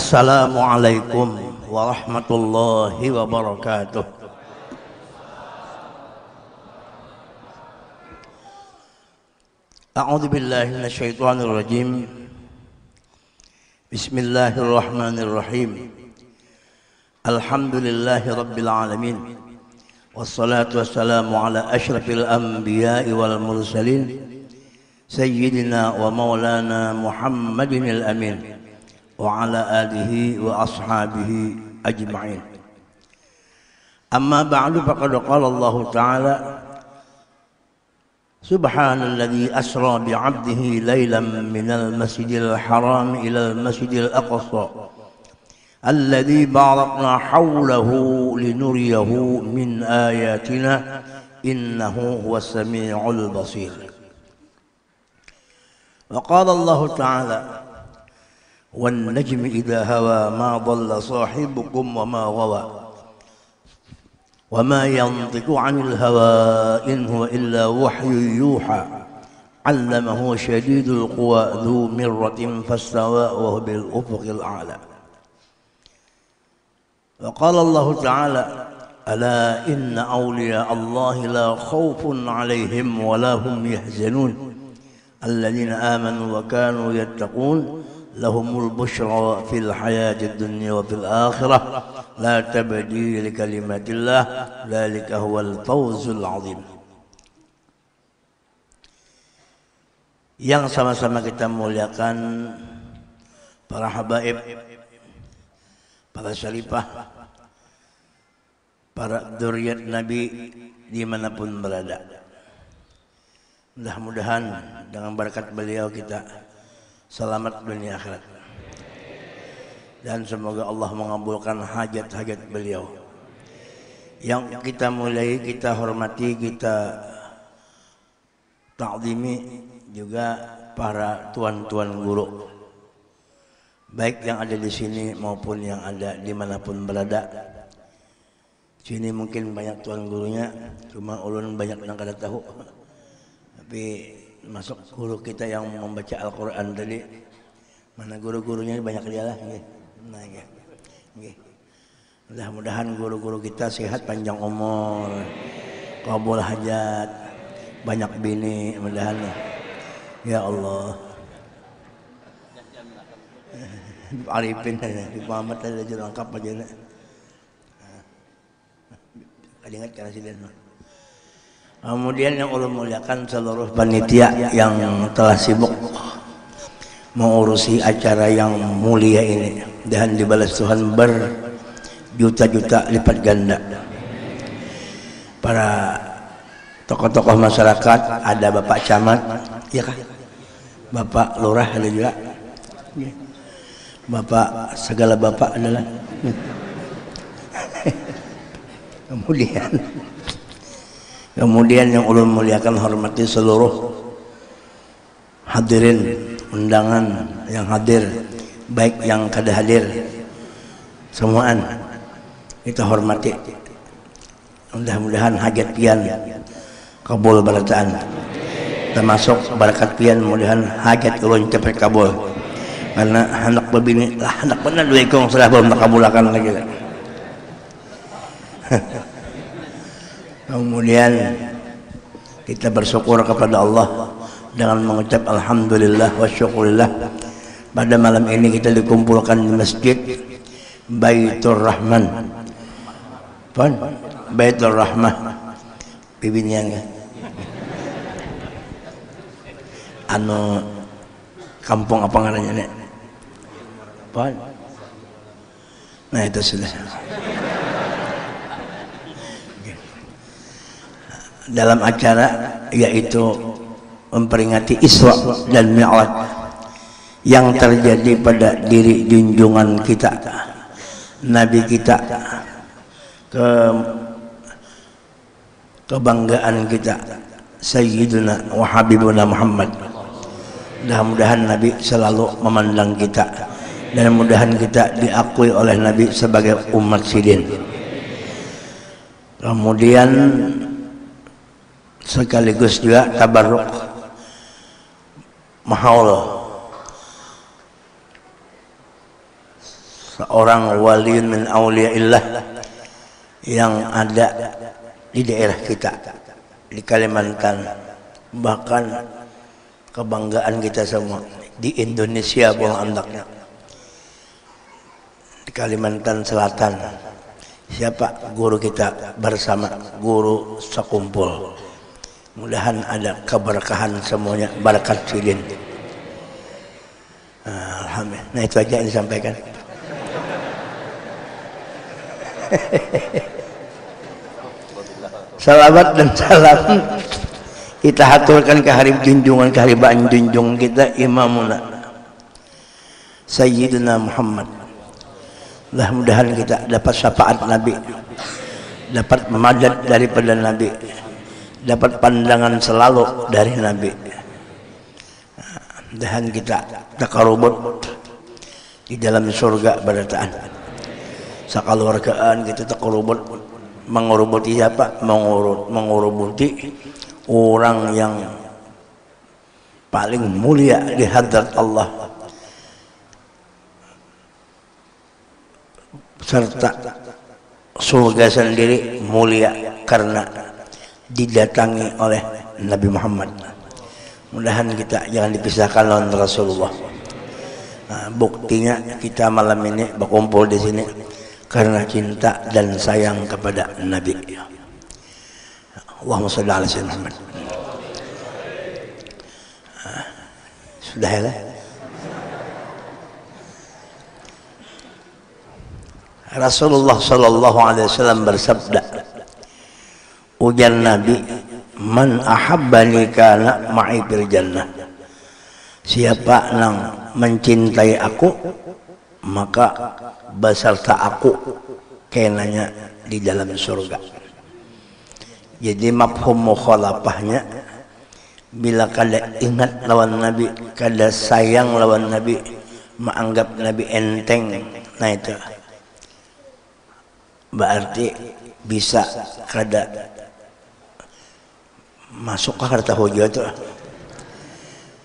Assalamualaikum warahmatullahi wabarakatuh. A'udzu billahi minasyaitonir rajim. Bismillahirrahmanirrahim. Alhamdulillahi rabbil alamin. Wassalatu wassalamu ala asyrafil anbiya'i wal mursalin sayyidina wa maulana Muhammadin al-amin wa ala alihi wa ashabihi ajma'in. Amma ba'du, faqad qala Allah ta'ala Subhanalladzi asra bi'abdihi laylan minal masjidil haram ilal masjidil aqsa alladzi barakna hawlahu linuriyahu min ayatina innahu huwas sami'ul basir. Wa qala Allah ta'ala wan najmi idza hawa ma dhalla sahibukum wa ma ghawa wa ma yantiqu 'anil hawa in huwa illa wahyu yuha 'allamahu shadidul quwa dzu mirratin fastawa wa huwa bil ufuqil a'la. Wa qala Allah ta'ala ala inna awliya Allah la khawfun 'alaihim wa la hum yahzanun alladzina amanu wa kanu yattaqun lahumul busyra fil hayatid dunya wa fil akhirah la tabdila li kalimatillah dzalika huwal fawzul 'adzim. Yang sama-sama kita muliakan para habaib, para syarifah, para dzurriyyat Nabi dimanapun berada. Mudah-mudahan dengan berkat beliau kita selamat dunia akhirat. Dan semoga Allah mengabulkan hajat-hajat beliau. Yang kita mulai, kita hormati, kita ta'zimi juga para tuan-tuan guru, baik yang ada di sini maupun yang ada dimanapun berada. Sini mungkin banyak tuan gurunya, cuma ulun banyak yang kada tahu. Tapi masuk guru kita yang membaca Al-Quran tadi, mana guru-gurunya banyak dia lah. Nah, mudah-mudahan guru-guru kita sehat, panjang umur, kabul hajat, banyak bini, mudahan. Ya Allah. Arifin di Muhammad ada jerangkap aja nak. Ingat karena siden. Kemudian yang ulun muliakan seluruh panitia yang telah sibuk mengurusi acara yang mulia ini dan dibalas Tuhan berjuta-juta lipat ganda. Para tokoh-tokoh masyarakat, ada Bapak Camat, ya kan? Bapak Lurah ada juga. Bapak segala bapak adalah. Kemudian yang ulun muliakan hormati seluruh hadirin undangan yang hadir, baik yang kada hadir, semuaan kita hormati. Mudah-mudahan hajat pian kabul barataan, termasuk barakat pian mudahan hajat ulun cepat kabul. Karena anak babini lah, anak benar dua ikong sudah belum takabulakan lagi. Kemudian kita bersyukur kepada Allah dengan mengucap alhamdulillah wa syukurillah. Pada malam ini kita dikumpulkan di masjid Baitur Rahman. Baitur Rahmah. Bibinya enggak? Anu kampung apa ngarannya nek? Nah itu sudah. Dalam acara yaitu memperingati Isra dan Mi'raj yang terjadi pada diri junjungan kita, Nabi kita, kebanggaan kita, Sayyiduna wa Habibuna Muhammad. Mudah-mudahan Nabi selalu memandang kita dan mudahan kita diakui oleh Nabi sebagai umat sidin. Kemudian sekaligus juga tabarruk mahaul seorang waliun min auliyaillah yang ada di daerah kita di Kalimantan, bahkan kebanggaan kita semua di Indonesia buang andaknya, di Kalimantan Selatan. Siapa? Guru kita bersama, guru sekumpul. Mudahan ada keberkahan semuanya, barakat filin. Alhamdulillah. Nah itu aja yang disampaikan. Salawat dan salam kita haturkan ke hari junjungan, ke hari junjung kita, imamuna Sayyidina Muhammad. Mudah-mudahan kita dapat syafaat Nabi, dapat memadad daripada Nabi, dapat pandangan selalu dari Nabi. Mudahan kita takarubut di dalam surga barataan. Sakaluargaan kita takarubut, mengurubuti siapa? Mengurubuti orang yang paling mulia di hadrat Allah, serta surga sendiri mulia karena didatangi oleh Nabi Muhammad. Mudahan kita jangan dipisahkan lawan Rasulullah. Nah, buktinya kita malam ini berkumpul di sini karena cinta dan sayang kepada Nabi. Allahumma shalli ala sayyidina Muhammad. Sudah ya lah. Rasulullah sallallahu alaihi wasallam bersabda, ujar Nabi, man ahabbani kana ma'i fil jannah. Siapa yang mencintai aku, maka beserta aku kenanya di dalam surga. Jadi mafhum mukhalafahnya, bila kada ingat lawan Nabi, kada sayang lawan Nabi, menganggap Nabi enteng, nah itu berarti bisa kada masuk ke harta hujah itu.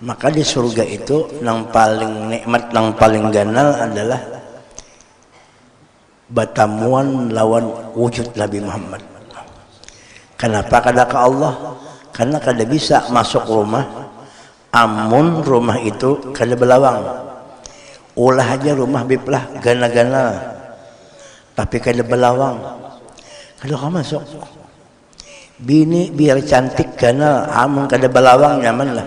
Maka di surga itu yang paling nikmat, yang paling ganal adalah batamuan lawan wujud Nabi Muhammad. Kenapa kada ke Allah? Karena kada bisa masuk rumah amun rumah itu kada belawang. Ulah aja rumah biplah gana-gana, tapi kada belawang, kada ka masuk. Bini biar cantik ganal, amun kada belawang nyaman lah.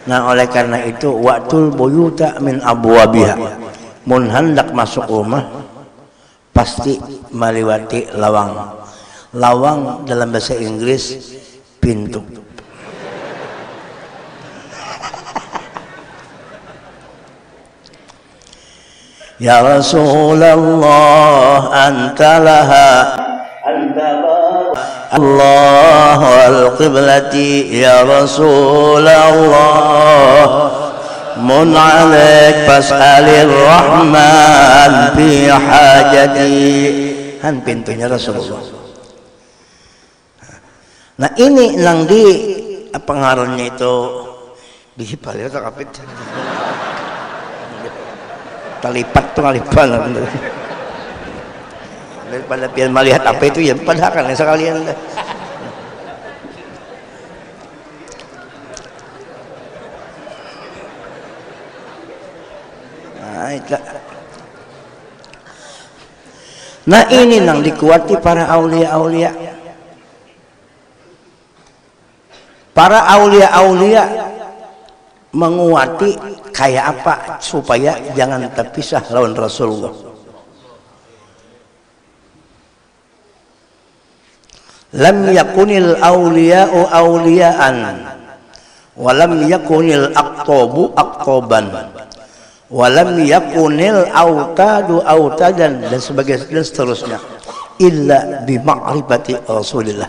Nah oleh karena itu waqtul buyuta min abwabiha, mun hendak masuk rumah pasti meliwati lawang. Lawang dalam bahasa Inggris pintu. Ya Rasulullah anta laha anta Allah wal qiblati ya Rasulullah mun alaik fas'alir rahman fi hajati. Han pintunya Rasulullah. Nah ini nang di pengaruhnya itu dihipal ya tak kapit. Talipat tuh ngalipan daripada pian melihat apa itu ya padahal kan sekalian lah. Nah ini nang dikuati para aulia-aulia. Para aulia-aulia menguati kayak apa supaya jangan terpisah lawan Rasulullah. Lam yakunil awliya'u awliya'an wa lam yakunil aqtabu aqtaban wa lam yakunil autadu autadan dan seterusnya illa bi ma'rifati Rasulillah.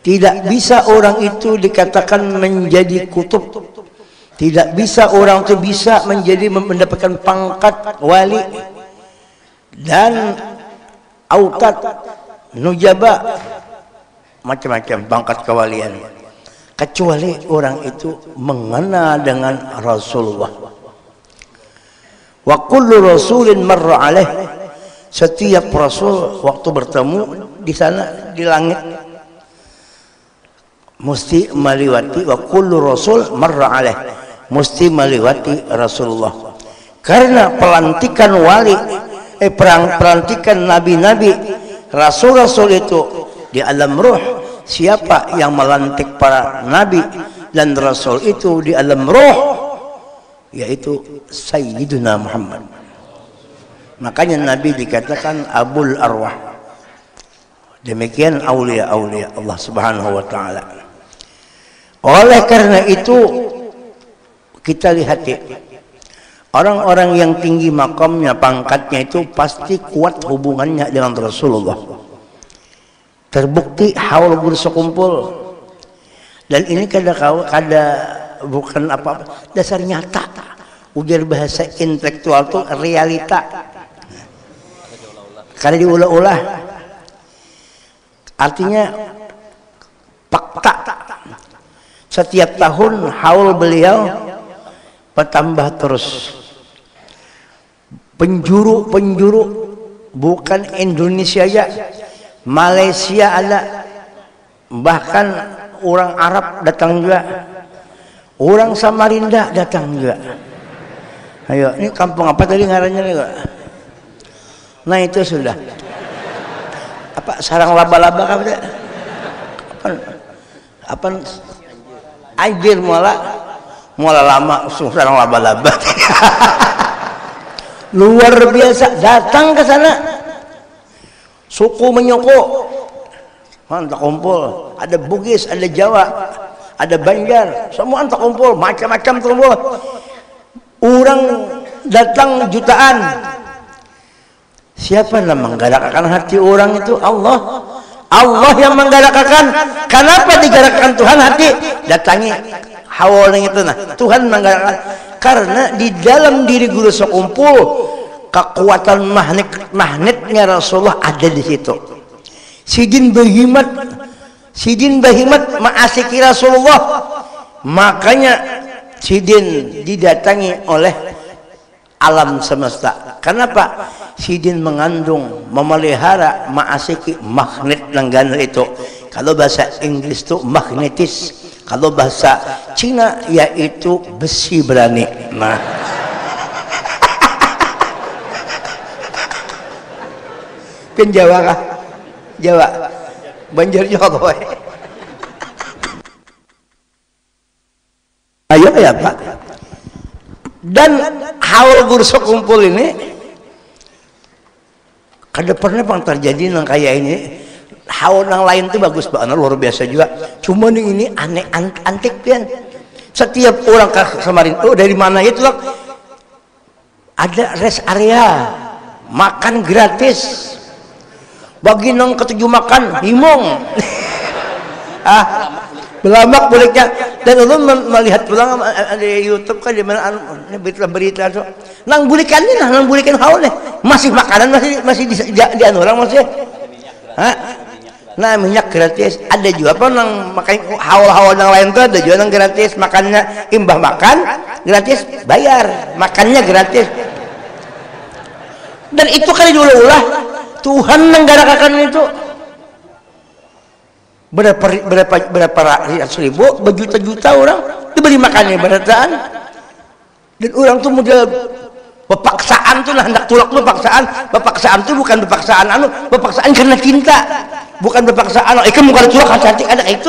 Tidak bisa orang itu dikatakan menjadi kutub. Tidak bisa orang itu bisa menjadi mendapatkan pangkat wali dan autad, nujaba, macam-macam pangkat kewalian, kecuali orang itu mengenal dengan Rasulullah. Wa kullu rasulin marra alaih, setiap rasul waktu bertemu di sana di langit mesti melewati, wa kullu rasul marra alaih, mesti melewati Rasulullah. Karena pelantikan wali, pelantikan nabi-nabi, rasul-rasul itu di alam ruh. Siapa yang melantik para nabi dan rasul itu di alam ruh? Yaitu Sayyiduna Muhammad. Makanya Nabi dikatakan Abul Arwah. Demikian aulia-aulia Allah Subhanahu wa taala. Oleh karena itu kita lihat ya, orang-orang yang tinggi makamnya, pangkatnya itu pasti kuat hubungannya dengan Rasulullah. Terbukti haul bersekumpul. Dan ini kada bukan apa-apa, dasar nyata. Ujar bahasa intelektual itu realita. Kada diulah-ulah. Artinya fakta. Setiap tahun haul beliau bertambah terus. Penjuru bukan Indonesia aja, Malaysia ada, bahkan orang Arab datang juga, orang Samarinda datang juga. Ayo, ini kampung apa tadi ngarannya nih? Nah itu sudah apa, sarang laba-laba apa? Apa? Anjir muala lama sarang laba-laba. Luar biasa, datang ke sana. Suku menyoko, mantap kumpul. Ada Bugis, ada Jawa, ada Banjar, semua mantap kumpul, macam-macam kumpul. Orang datang jutaan. Siapa yang menggerakkan hati orang itu? Allah. Allah yang menggerakkan. Kenapa digerakkan Tuhan hati? Datangi hawalnya itu nah. Tuhan menggerakkan. Karena di dalam diri guru sekumpul kekuatan magnetnya Rasulullah ada di situ. Sidin Bahimat ma'asiki Rasulullah. Makanya Sidin didatangi oleh alam semesta. Kenapa? Sidin mengandung, memelihara ma'asiki magnet langganan itu. Kalau bahasa Inggris itu magnetis. Kalau bahasa Cina yaitu besi berani. Nah, kan Jawa kah? Jawa, Banjar juga boy. Ayo ya Pak. Dan haul bursa kumpul ini kada pernah bang terjadi nang kayak ini. Haul yang lain tuh bagus banget, luar biasa juga. Cuma ini aneh, antik pian. Setiap orang ke Samarinda, oh dari mana itu lah? Ada rest area, makan gratis. Bagi nang ketujuh makan, himong. Belamak bolehnya. Dan lu melihat pulang di YouTube kan di mana berita itu. Nang bulikan ini, nang bulikan haul nih. Masih makanan masih di orang masih. Nah minyak gratis ada juga apa nang makan haul-haul yang lain tuh ada juga nang gratis makannya imbah makan gratis bayar makannya gratis dan itu kali dulu ulah Tuhan menggerakkan itu berapa ratus ribu berjuta-juta orang diberi makannya berataan dan orang tuh model pepaksaan tuh lah hendak tulak tuh pepaksaan tuh bukan pepaksaan karena cinta. Bukan berpaksaan, ikan bukan curah cantik ada itu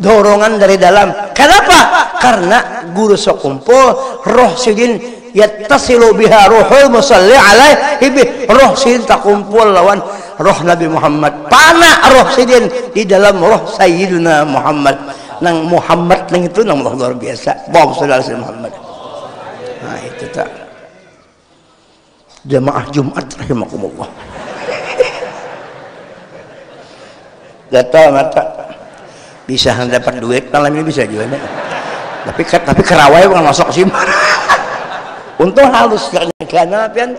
dorongan dari dalam. Kenapa? Karena guru sekumpul roh sidin yattasilu biha ruhul musalli alaihi roh sidin tak kumpul lawan roh Nabi Muhammad. Pana roh sidin di dalam roh Sayyidina Muhammad. Nang Muhammad nang itu nang luar biasa. Bawa saudara Muhammad. Nah itu tak. Jamaah Jumat rahimakumullah. Gatal mata bisa dapat duit malam ini bisa juga nih. Tapi kerawai bukan masuk simpan. Untung halus karena pian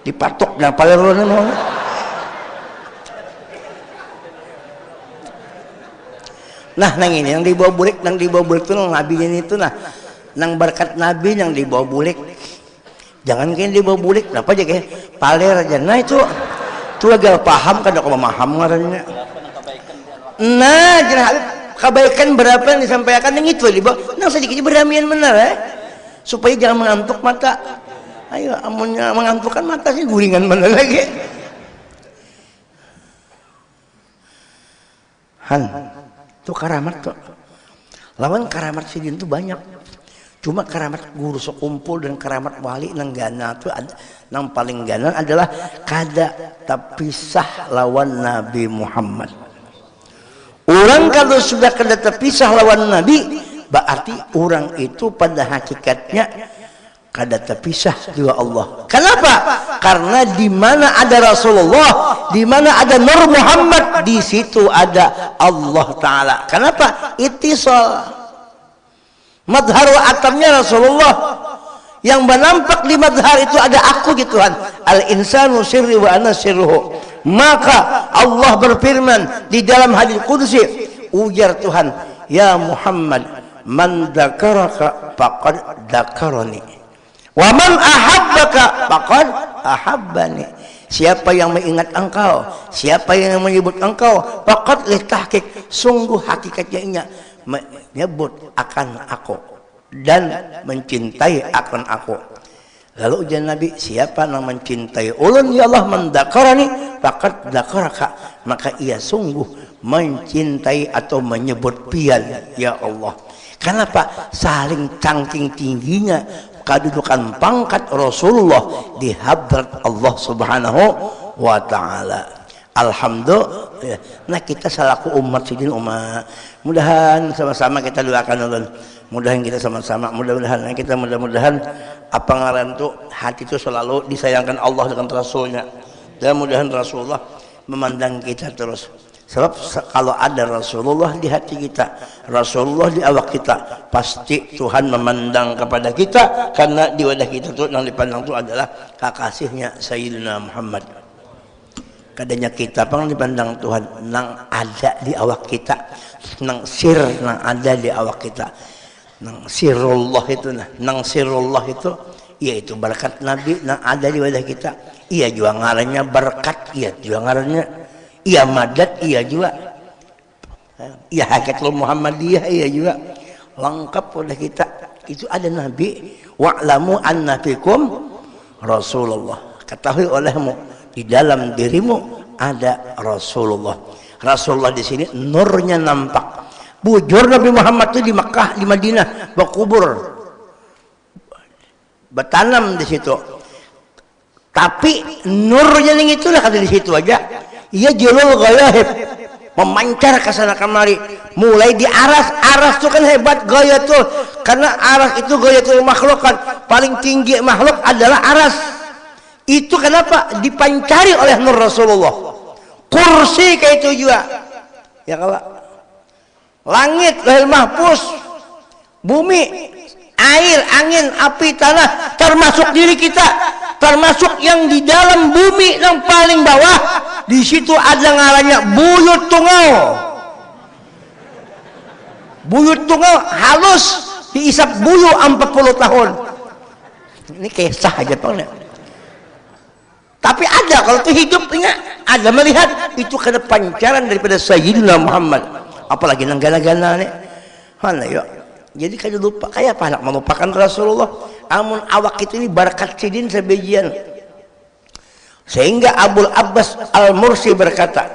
dipatok dan palerone mau. Nah nang ini yang dibawa bulik itu nang nabi ini itu nah nang berkat nabi yang dibawa bulik Jangan kayak dia bawa bulik, kenapa aja kayak paler aja. Nah itu agak paham kan, aku memaham ngarannya. Nah, jangan Habib kebaikan berapa yang disampaikan yang itu di bawah. Nah sedikit beramian benar supaya jangan mengantuk mata. Ayo, amunnya mengantukkan mata sih guringan mana lagi. Han, itu karamat tuh. Lawan karamat sidin tuh banyak. Cuma karamat guru sekumpul dan karamat wali nang gana tuh nang paling gana adalah kada terpisah lawan Nabi Muhammad. Orang kalau sudah kada terpisah lawan Nabi, berarti orang itu pada hakikatnya kada terpisah juga Allah. Kenapa? Karena di mana ada Rasulullah, di mana ada Nur Muhammad, di situ ada Allah Taala. Kenapa? Ittisal. Madhar wa atamnya Rasulullah. Yang menampak di madhar itu ada aku gitu Tuhan. Al insanu sirri wa ana sirruhu. Maka Allah berfirman di dalam hadis qudsi, ujar Tuhan, ya Muhammad, man dzakaraka faqad dzakarani. Wa man ahabbaka faqad ahabbani. Siapa yang mengingat engkau, siapa yang menyebut engkau, faqad li tahqiq, sungguh hakikatnya menyebut akan aku dan mencintai akan aku. Lalu ujian Nabi, siapa yang mencintai ulun ya Allah mendakarani faqad dzakaraka, maka ia sungguh mencintai atau menyebut pian ya Allah. Kenapa? Saling cangking tingginya kedudukan pangkat Rasulullah di hadrat Allah Subhanahu wa taala. Alhamdulillah. Nah kita selaku umat sidin umat, mudahan sama-sama kita doakan ulun. Mudahan kita sama-sama, mudah-mudahan apa ngaran tuh hati itu selalu disayangkan Allah dengan Rasulnya, dan mudahan Rasulullah memandang kita terus. Sebab kalau ada Rasulullah di hati kita, Rasulullah di awak kita, pasti Tuhan memandang kepada kita, karena di wadah kita tuh yang dipandang itu adalah kekasihnya Sayyidina Muhammad. Kadanya kita pang dipandang Tuhan nang ada di awak kita, nang sir nang ada di awak kita. Nang sirullah itu nang sirullah itu yaitu berkat Nabi nang ada di wadah kita. Iya juga ngarannya berkat, iya juga ngarannya iya madat, iya juga iya hakatul Muhammadiyah, iya juga lengkap wadah kita. Itu ada Nabi. Wa'lamu anna fikum Rasulullah, ketahui olehmu di dalam dirimu ada Rasulullah. Rasulullah di sini nurnya nampak. Bujur Nabi Muhammad itu di Makkah, di Madinah, berkubur, bertanam di situ. Tapi nurnya yang itulah kata di situ aja. Ia julul ghayaib, memancar ke sana kemari. Mulai di aras itu kan hebat gaya tuh, karena aras itu gaya tuh makhluk kan paling tinggi makhluk adalah aras. Itu kenapa dipancari oleh nur Rasulullah. Kursi kayak itu juga, ya kalau langit, lahir mahfuz, bumi, air, angin, api, tanah, termasuk diri kita, termasuk yang di dalam bumi yang paling bawah, di situ ada ngarannya buyut tunggal. Buyut tunggal halus, diisap buyu 40 tahun. Ini kisah aja Pak. Tapi ada kalau itu hidupnya, ada melihat itu kena pancaran daripada Sayyidina Muhammad. Apalagi nang gana-gana nih, mana yuk. Jadi kayak lupa, kayak apa nak melupakan Rasulullah? Amun awak itu ini barakat sidin sebagian. Sehingga Abul Abbas Al-Mursi berkata,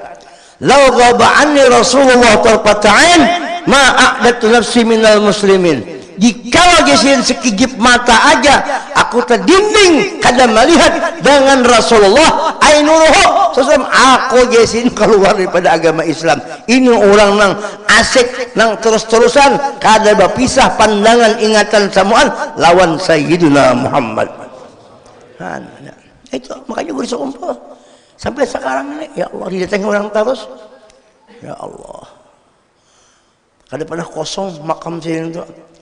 "Lau ghaba anni Rasulullah tarfata'in ma a'datu nafsi minal muslimin." Jika gesin sekijip mata aja aku terdinding kada melihat dengan Rasulullah ainuruhu sesem aku gesin keluar daripada agama Islam. Ini orang nang asik nang terus-terusan kada berpisah pandangan ingatan samuan lawan Sayyidina Muhammad. Itu makanya gue disumpah sampai sekarang ini ya Allah didatangi orang terus ya Allah kada pernah kosong makam sini tuh.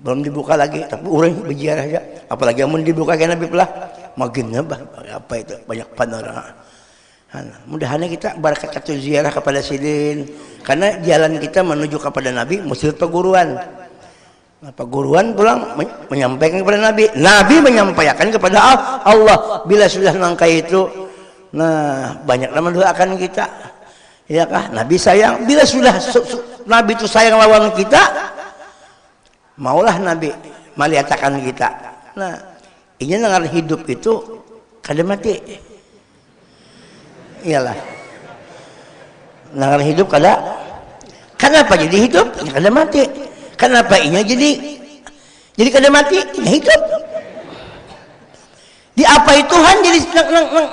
Belum dibuka lagi, tapi orang berziarah aja. Apalagi yang dibuka kayak Nabi pelah, makin apa itu banyak panorama. Mudah-mudahan kita barakat kata ziarah kepada sidin, karena jalan kita menuju kepada Nabi mesti perguruan. Apa guruan pulang menyampaikan kepada Nabi, Nabi menyampaikan kepada Allah. Bila sudah nangkai itu, nah banyak nama doakan kita, ya kah? Nabi sayang. Bila sudah Nabi itu sayang lawan kita, maulah Nabi melihatkan kita. Nah, ini dengan hidup itu kada mati, iyalah. Dengan hidup kada. Kenapa jadi hidup? Kada mati. Kenapa ini jadi kada mati? Ini hidup. Diapai Tuhan jadi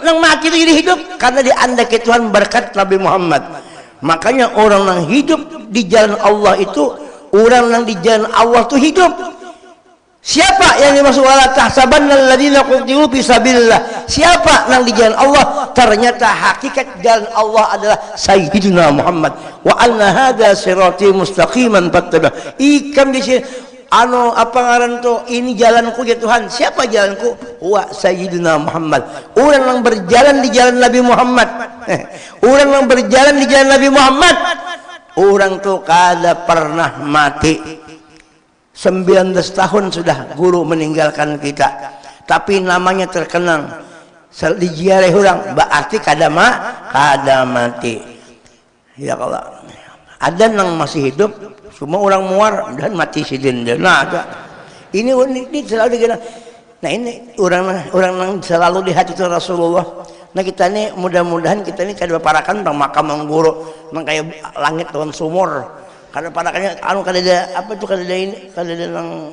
nang mati itu jadi hidup? Karena diandaki Tuhan berkat Nabi Muhammad. Makanya orang yang hidup di jalan Allah itu, orang yang di jalan Allah itu hidup. Siapa yang dimaksud wala tahsabanna alladziina qutilu fi sabilillah? Siapa yang di jalan Allah? Ternyata hakikat jalan Allah adalah Sayyidina Muhammad. Wa anna hadza sirati mustaqiman fattabi'. Ikam di sini apa ngaran tuh, ini jalanku ya Tuhan. Siapa jalanku? Wa Sayyidina Muhammad. Orang yang berjalan di jalan Nabi Muhammad. Orang yang berjalan di jalan Nabi Muhammad, orang tuh kada pernah mati. 19 tahun sudah guru meninggalkan kita, tapi namanya terkenang diziarah orang, berarti kada mati. Ya kalau ada yang masih hidup, semua orang muar dan mati sidin. Nah, ini selalu dikenal. Nah ini orang yang selalu di hati itu Rasulullah. Nah kita ini mudah-mudahan kita ini kada parakan tentang makam guru, nang kayak langit tahun sumur. Karena parakannya kada ada apa tuh, kada ada ini, kada ada nang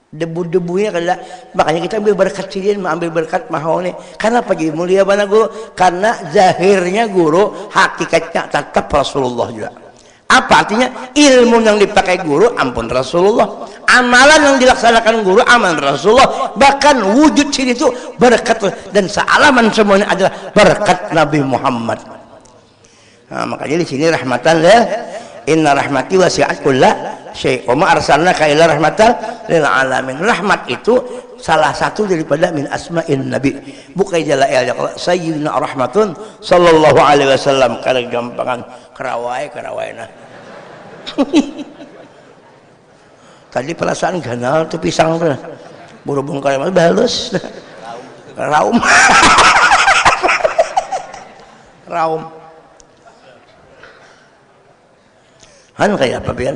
debu-debunya kada. Makanya kita ambil berkat sidin, ambil berkat mahoni. Karena apa jadi mulia bana guru? Karena zahirnya guru, hakikatnya tetap Rasulullah juga. Apa artinya? Ilmu yang dipakai guru ampun Rasulullah, amalan yang dilaksanakan guru aman Rasulullah, bahkan wujud sini itu berkat dan sealaman semuanya adalah berkat Nabi Muhammad. Nah, makanya di sini rahmatan lil inna rahmati wasi'at kulla syai' wa ma arsalnaka illa rahmatan lil alamin. Rahmat itu salah satu daripada min asma'in nabi, bukan jala ya sayyidina rahmatun sallallahu alaihi wasallam. Kada gampangan kerawai-kerawaina. Tadi perasaan ganal tuh pisang tuh buru-buru kayak balus raum raum han kayak apa pian?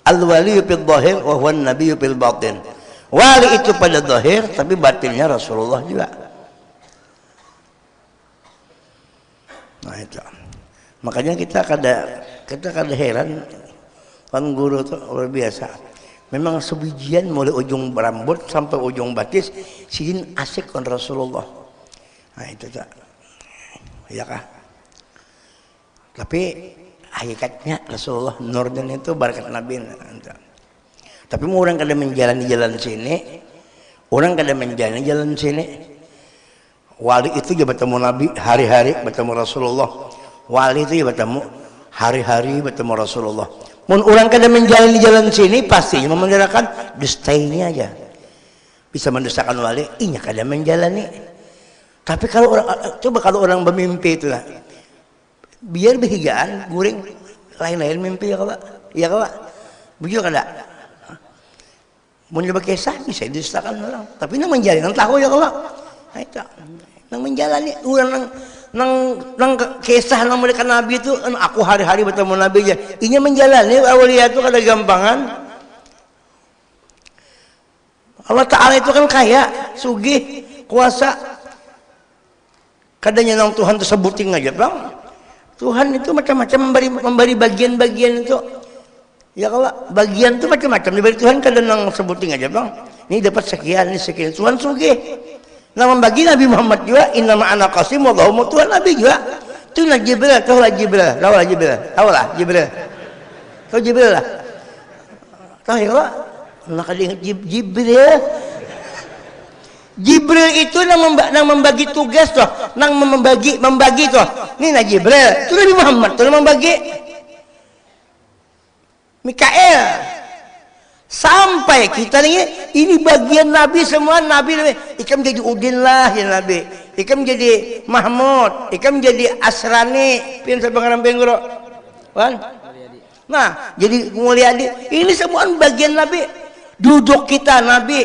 Al-wali fil zahir wa huwa an-nabi fil batin. Wali itu pada zahir tapi batinnya Rasulullah juga. Nah itu. Makanya kita kada heran kan guru itu luar biasa. Memang sebijian mulai ujung rambut sampai ujung batis sidin asik kan Rasulullah. Nah itu tak. Ya kah? Tapi hakikatnya Rasulullah nurnya itu berkat Nabi. Tapi orang kada menjalani jalan sini, orang kada menjalani jalan sini. Wali itu dia bertemu Nabi hari-hari, bertemu Rasulullah. Wali itu dia bertemu hari-hari, bertemu Rasulullah. Mun orang kada menjalani jalan sini pastinya memenderakan dusta ini aja. Bisa mendustakan wali, inya kada menjalani. Tapi kalau orang coba kalau orang bermimpi itu lah, biar behigaan guring lain-lain mimpi ya kalau ya kalau begitu kada mau coba kisah bisa didustakan orang, tapi nang menjalani nang tahu ya kalau itu nang menjalani orang nang kisah nang mereka Nabi itu aku hari-hari bertemu Nabi aja inya menjalani awliya itu kada gampangan. Allah Ta'ala itu kan kaya sugih kuasa, kadanya nang Tuhan tersebutin aja bang. Tuhan itu macam-macam memberi bagian-bagian itu. Ya kalau bagian itu macam-macam diberi Tuhan, kadang nang sebutin aja bang. Ini dapat sekian, ini sekian. Tuhan sugih. Nah membagi Nabi Muhammad juga. Inna ma'ana qasim wallahu Tuhan Nabi juga. Itu lah Jibril, tahu lah Jibril, tahu lah Jibril, tahu lah Jibril. Tahu Jibril lah. Tahu ya kalau nak ingat Jibril. Jibril itu nang membagi tugas toh, nang membagi toh. Ini nah Jibril, itu Nabi Muhammad tuh membagi. Mikael sampai kita ini bagian Nabi semua Nabi. Ikam jadi Udin lah ya Nabi. Ikam jadi Mahmud, ikam jadi Asrani. Pian sabangaran penggoro. Wan. Nah, jadi mulia ini semua bagian Nabi. Duduk kita Nabi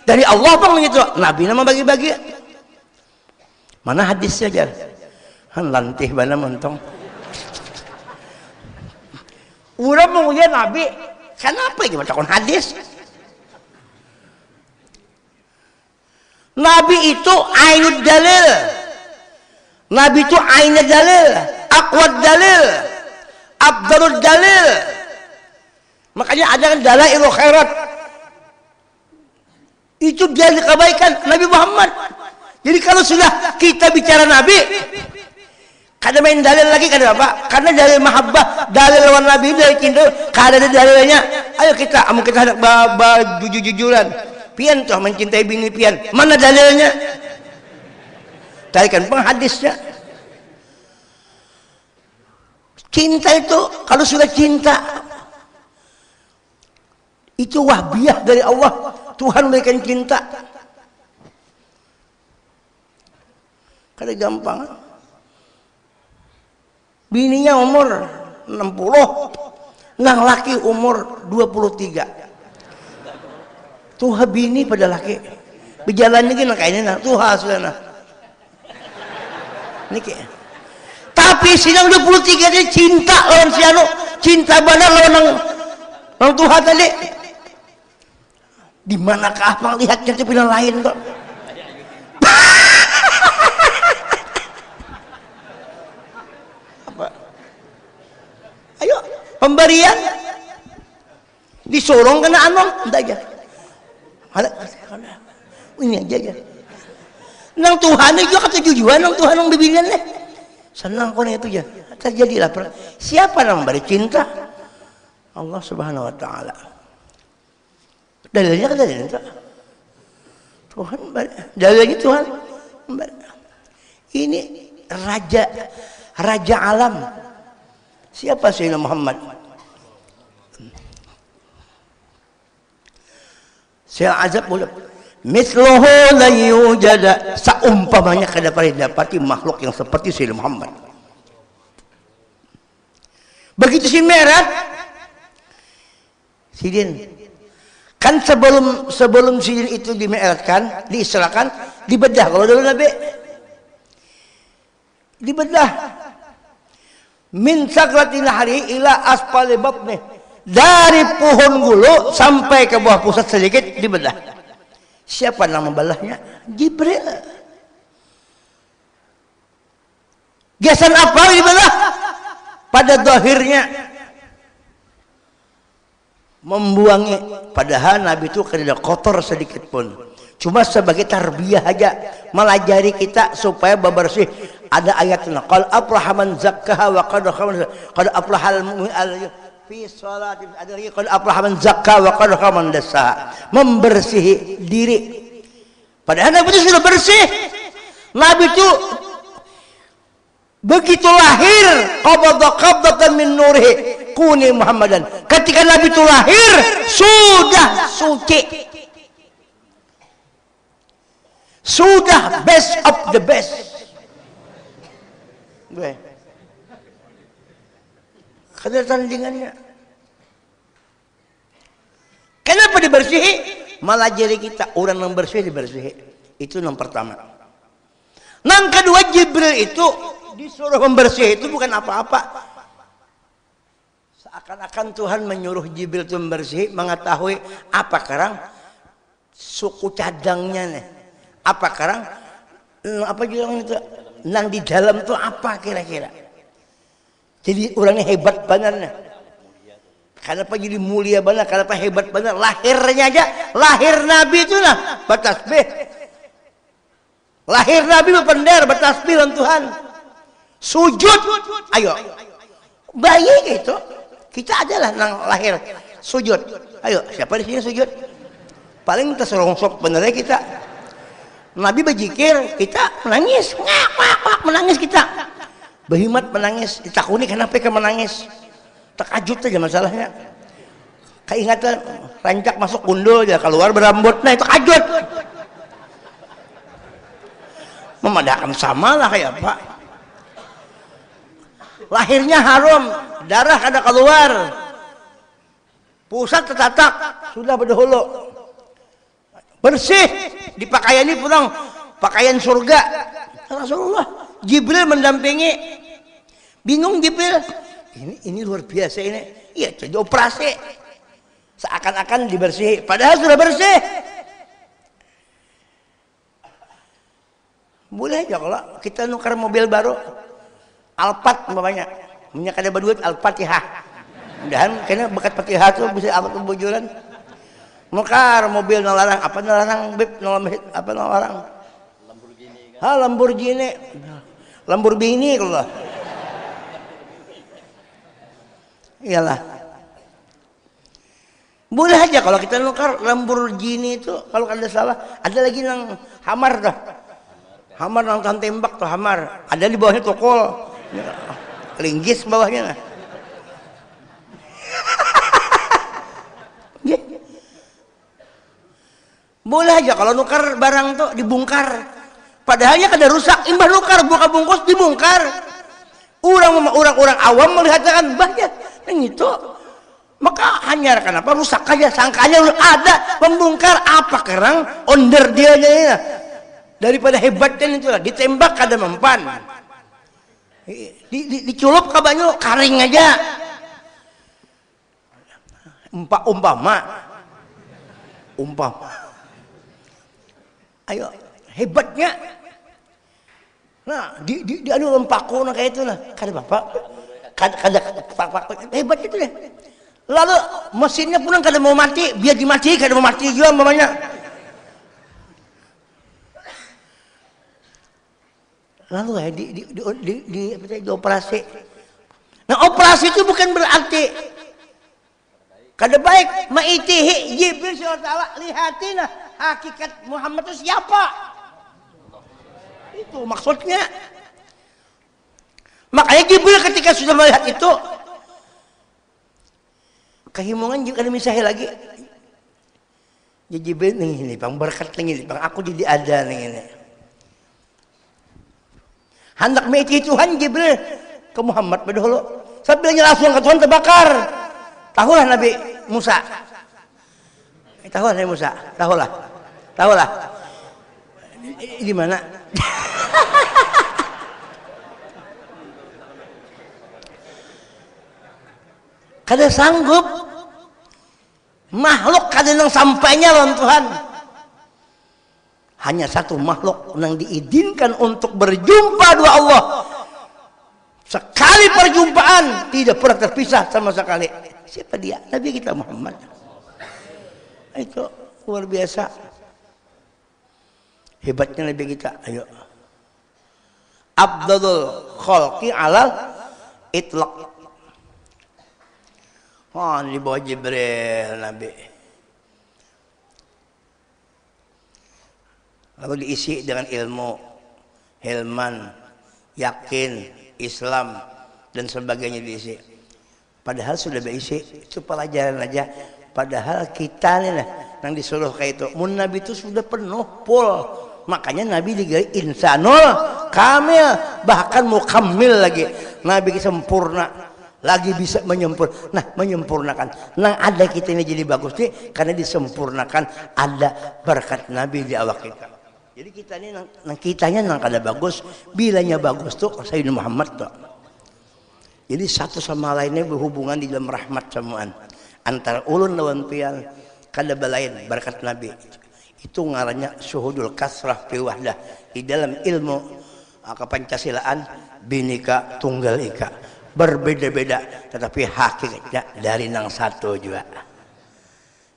dari Allah bang gitu. Nabi nama bagi-bagi. Mana hadisnya aja? Han lantih bana mentong. Urang mulia Nabi. Kenapa ini macam hadis? Nabi itu ainul dalil. Nabi itu ainul dalil, aqwad dalil, afdalul dalil. Makanya ada kan dalailul khairat. Itu dalil kebaikan Nabi Muhammad. Jadi kalau sudah kita bicara Nabi, kada main dalil lagi, kada apa? Karena dalil mahabbah, dalil lawan Nabi, dalil cinta, kada ada dalilnya. Ayo kita, amu kita hendak jujur-jujuran. Pian tuh mencintai bini pian. Mana dalilnya? Tarikan penghadisnya. Cinta itu kalau sudah cinta itu wahbiah dari Allah. Tuhan memberikan cinta. Kada gampang. Bininya umur 60, nang laki umur 23. Tuha bini pada laki. Berjalan lagi nak kayaknya tuha sudah nah. Niki. Tapi sidang 23 dia cinta lawan si anu, cinta benar lawan nang tuha tadi. Di manakah apa lihatnya di pilihan lain kok? Apa? Ayo pemberian disorong kena anu, enggak aja. Ini aja. Nang Tuhan itu kata tujuan nang Tuhan nang bibilian deh. Senang kau itu ya. Terjadilah siapa yang memberi cinta? Allah Subhanahu wa taala. Dalilnya kata cinta. Tuhan dalilnya Tuhan. Ini raja alam. Siapa Sayyidina Muhammad? Saya azab boleh. Misluhu la yujada, seumpamanya kada pernah dapati makhluk yang seperti Sayyidina Muhammad. Begitu si Mi'raj, Sidin kan sebelum Sidin itu di-mi'rajkan, diisrakan, dibedah kalau dulu Nabi. Dibedah. Min sakratil hari ila asfali batni. Dari pohon gulu sampai ke bawah pusat sedikit dibedah. Siapa nama belahnya? Jibril. Gesan apa dibelah? Pada zahirnya membuangi, padahal Nabi itu tidak kotor sedikit pun. Cuma sebagai tarbiyah aja, melajari kita supaya bersih. Ada ayatnya, qad aflaha man zakkaha wa qad aflahal mu'min fi salati, ada lagi qad aflaha man zakka wa qad khaba man dassaha, membersihi diri. Padahal Nabi itu sudah bersih. Nabi itu begitu lahir qabdatan min nurihi kuni Muhammadan. Ketika Nabi itu lahir sudah suci, sudah best of the best. Kada tandingannya. Kenapa dibersihi? Melajari kita orang yang bersih dibersihi. Itu yang pertama. Yang kedua, Jibril itu disuruh membersih itu bukan apa-apa. Seakan-akan Tuhan menyuruh Jibril itu membersih, mengetahui apa karang suku cadangnya nih. Apa karang apa bilang itu nang di dalam itu apa kira-kira. Jadi orangnya hebat banget. Kenapa jadi mulia banget? Kenapa hebat banget? Lahirnya aja, lahir Nabi itu lah bertasbih. Lahir Nabi berpender bertasbih lawan Tuhan. Sujud, ayo. Bayi gitu. Kita adalah nang lahir sujud. Ayo, siapa di sini sujud? Paling kita serongsok benernya kita. Nabi berzikir, kita menangis, ngak, menangis kita. Behimat menangis, ditakuni kenapa kita menangis? Terkajut aja masalahnya. Keingatan rancak masuk gundul aja keluar berambut, nah itu kajut. Memadakan sama lah kayak apa? Lahirnya haram, darah kada keluar. Pusat tertatak sudah berdahulu. Bersih di pakaian ini pulang pakaian surga. Rasulullah, Jibril mendampingi. Bingung Jibril. Ini luar biasa ini. Iya, jadi operasi. Seakan-akan dibersih, padahal sudah bersih. Boleh aja kalau kita nukar mobil baru, Alphard umpamanya, punya kada berduit Al-Fatihah. Mudahan kayaknya bekat Fatihah tuh bisa apa tuh bujuran. Nukar mobil nolarang, apa nolarang beb apa nolarang? Lamborghini kan? Lamborghini kalau. Iyalah. Boleh aja kalau kita nukar Lamborghini itu kalau kada salah, ada lagi yang Hamar dah. Hamar nang tembak tuh Hamar. Ada di bawahnya tokol. Linggis bawahnya. Boleh aja kalau nukar barang tuh dibongkar. Padahalnya kada rusak, imbah nukar buka bungkus dibongkar. Orang awam melihatnya bahaya. Itu maka hanya kenapa rusak aja, sangkanya ada membongkar apa kerang onder dia aja daripada hebatnya itulah ditembak kada mempan. Diculup ke banyu karing aja. Umpama ayo hebatnya nah di anu lempaku nah kayak itu nah kada bapak kada hebat itu deh. Lalu mesinnya pulang kada mau mati, biar dimati kada mau mati juga mamanya. Lalu ya di operasi. Nah operasi itu bukan berarti kada baik. Ma'itihi Jibril SWT lihatina hakikat Muhammad itu siapa? Itu maksudnya. Makanya Jibril ketika sudah melihat itu kehimungan juga dimisahi lagi. Ya Jibril ini bang berkat ini bang aku jadi ada ini. Hendak mati Tuhan Jibril ke Muhammad dahulu. Sambilnya langsung ke Tuhan terbakar. Tahulah Nabi Musa. Tahulah Nabi Musa. Tahulah. Di mana? Kada sanggup makhluk kada nang sampainya lawan Tuhan. Hanya satu makhluk yang diizinkan untuk berjumpa dua Allah. Sekali perjumpaan tidak pernah terpisah sama sekali. Siapa dia? Nabi kita Muhammad. Itu luar biasa. Hebatnya Nabi kita. Ayo. Abdul khalqi alal itlaq. Di bawah Jibril Nabi. Lalu diisi dengan ilmu, hilman, yakin, Islam dan sebagainya diisi. Padahal sudah berisi, itu pelajaran aja. Padahal kita nih yang disuruh kayak itu. Mun Nabi itu sudah penuh full. Makanya Nabi digelar insanul kamil, bahkan mukammil lagi. Nabi sempurna. Lagi bisa menyempurnakan. Nang ada kita ini jadi bagus nih karena disempurnakan ada berkat Nabi di awak kita. Jadi kita ini kitanya nang kada bagus, bilanya bagus tuh Sayyidina Muhammad tuh. Jadi satu sama lainnya berhubungan di dalam rahmat samaan. Antara ulun lawan pian kada balain berkat Nabi. Itu ngarannya syuhudul kasrah fi wahdah. Di dalam ilmu kepancasilaan Bhinneka Tunggal Ika. Berbeda-beda tetapi hakikatnya dari nang satu juga.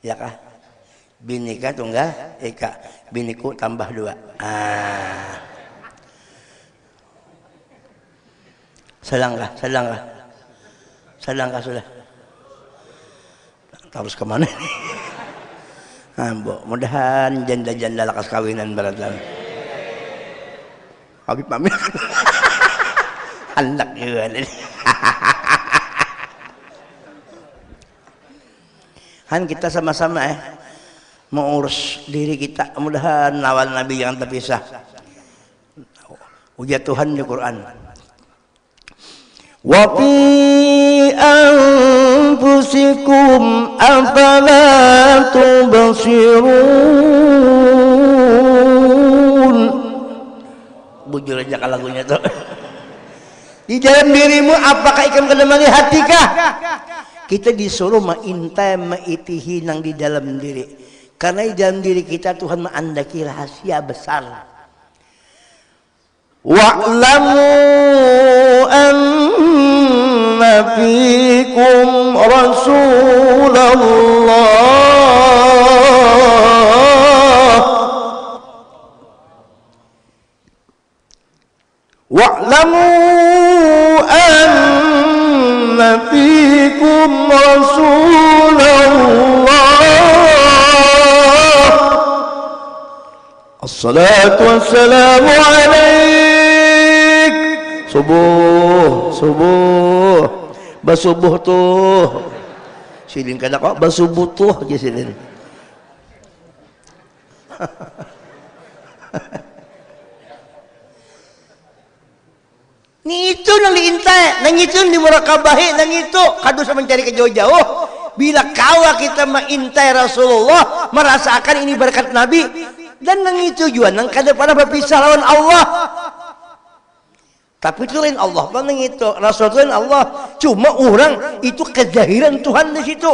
Ya kah? Bhinneka Tunggal Ika. Biniku tambah 2. Sedangkah sudah. Terus kemana? Mudahan janda-janda lakas kawinan baratan. Habib pamit. Anak juga ini. Han kita sama-sama mengurus diri kita, mudahan lawan Nabi yang terpisah. Ujian Tuhan di Quran. Wa fi أنفسكم أفلا تبصرون. Bujur aja kalau lagunya tuh. Di dalam dirimu apakah ikan kedemani hatikah? Kita disuruh ma'intai ma'itihi nang di dalam diri. Karena di dalam diri kita Tuhan mengandaki rahasia besar. Wa'lamu anna fikum Rasulullah. Wa'lamu anna fikum Rasulullah. Assalatu wassalamu alaik. Subuh basubuh tuh silin kada kok basubuh tuh aja silin. Ni itu nang diintai, nang itu dimurakabahi, nang itu kadu sama mencari ke jauh-jauh. Bila kawa kita mengintai Rasulullah, merasakan ini berkat Nabi, dan nang itu juga nang kada pernah berpisah lawan Allah. Tapi itu lain Allah, nang itu Rasul itu lain Allah. Cuma orang itu kezahiran Tuhan di situ.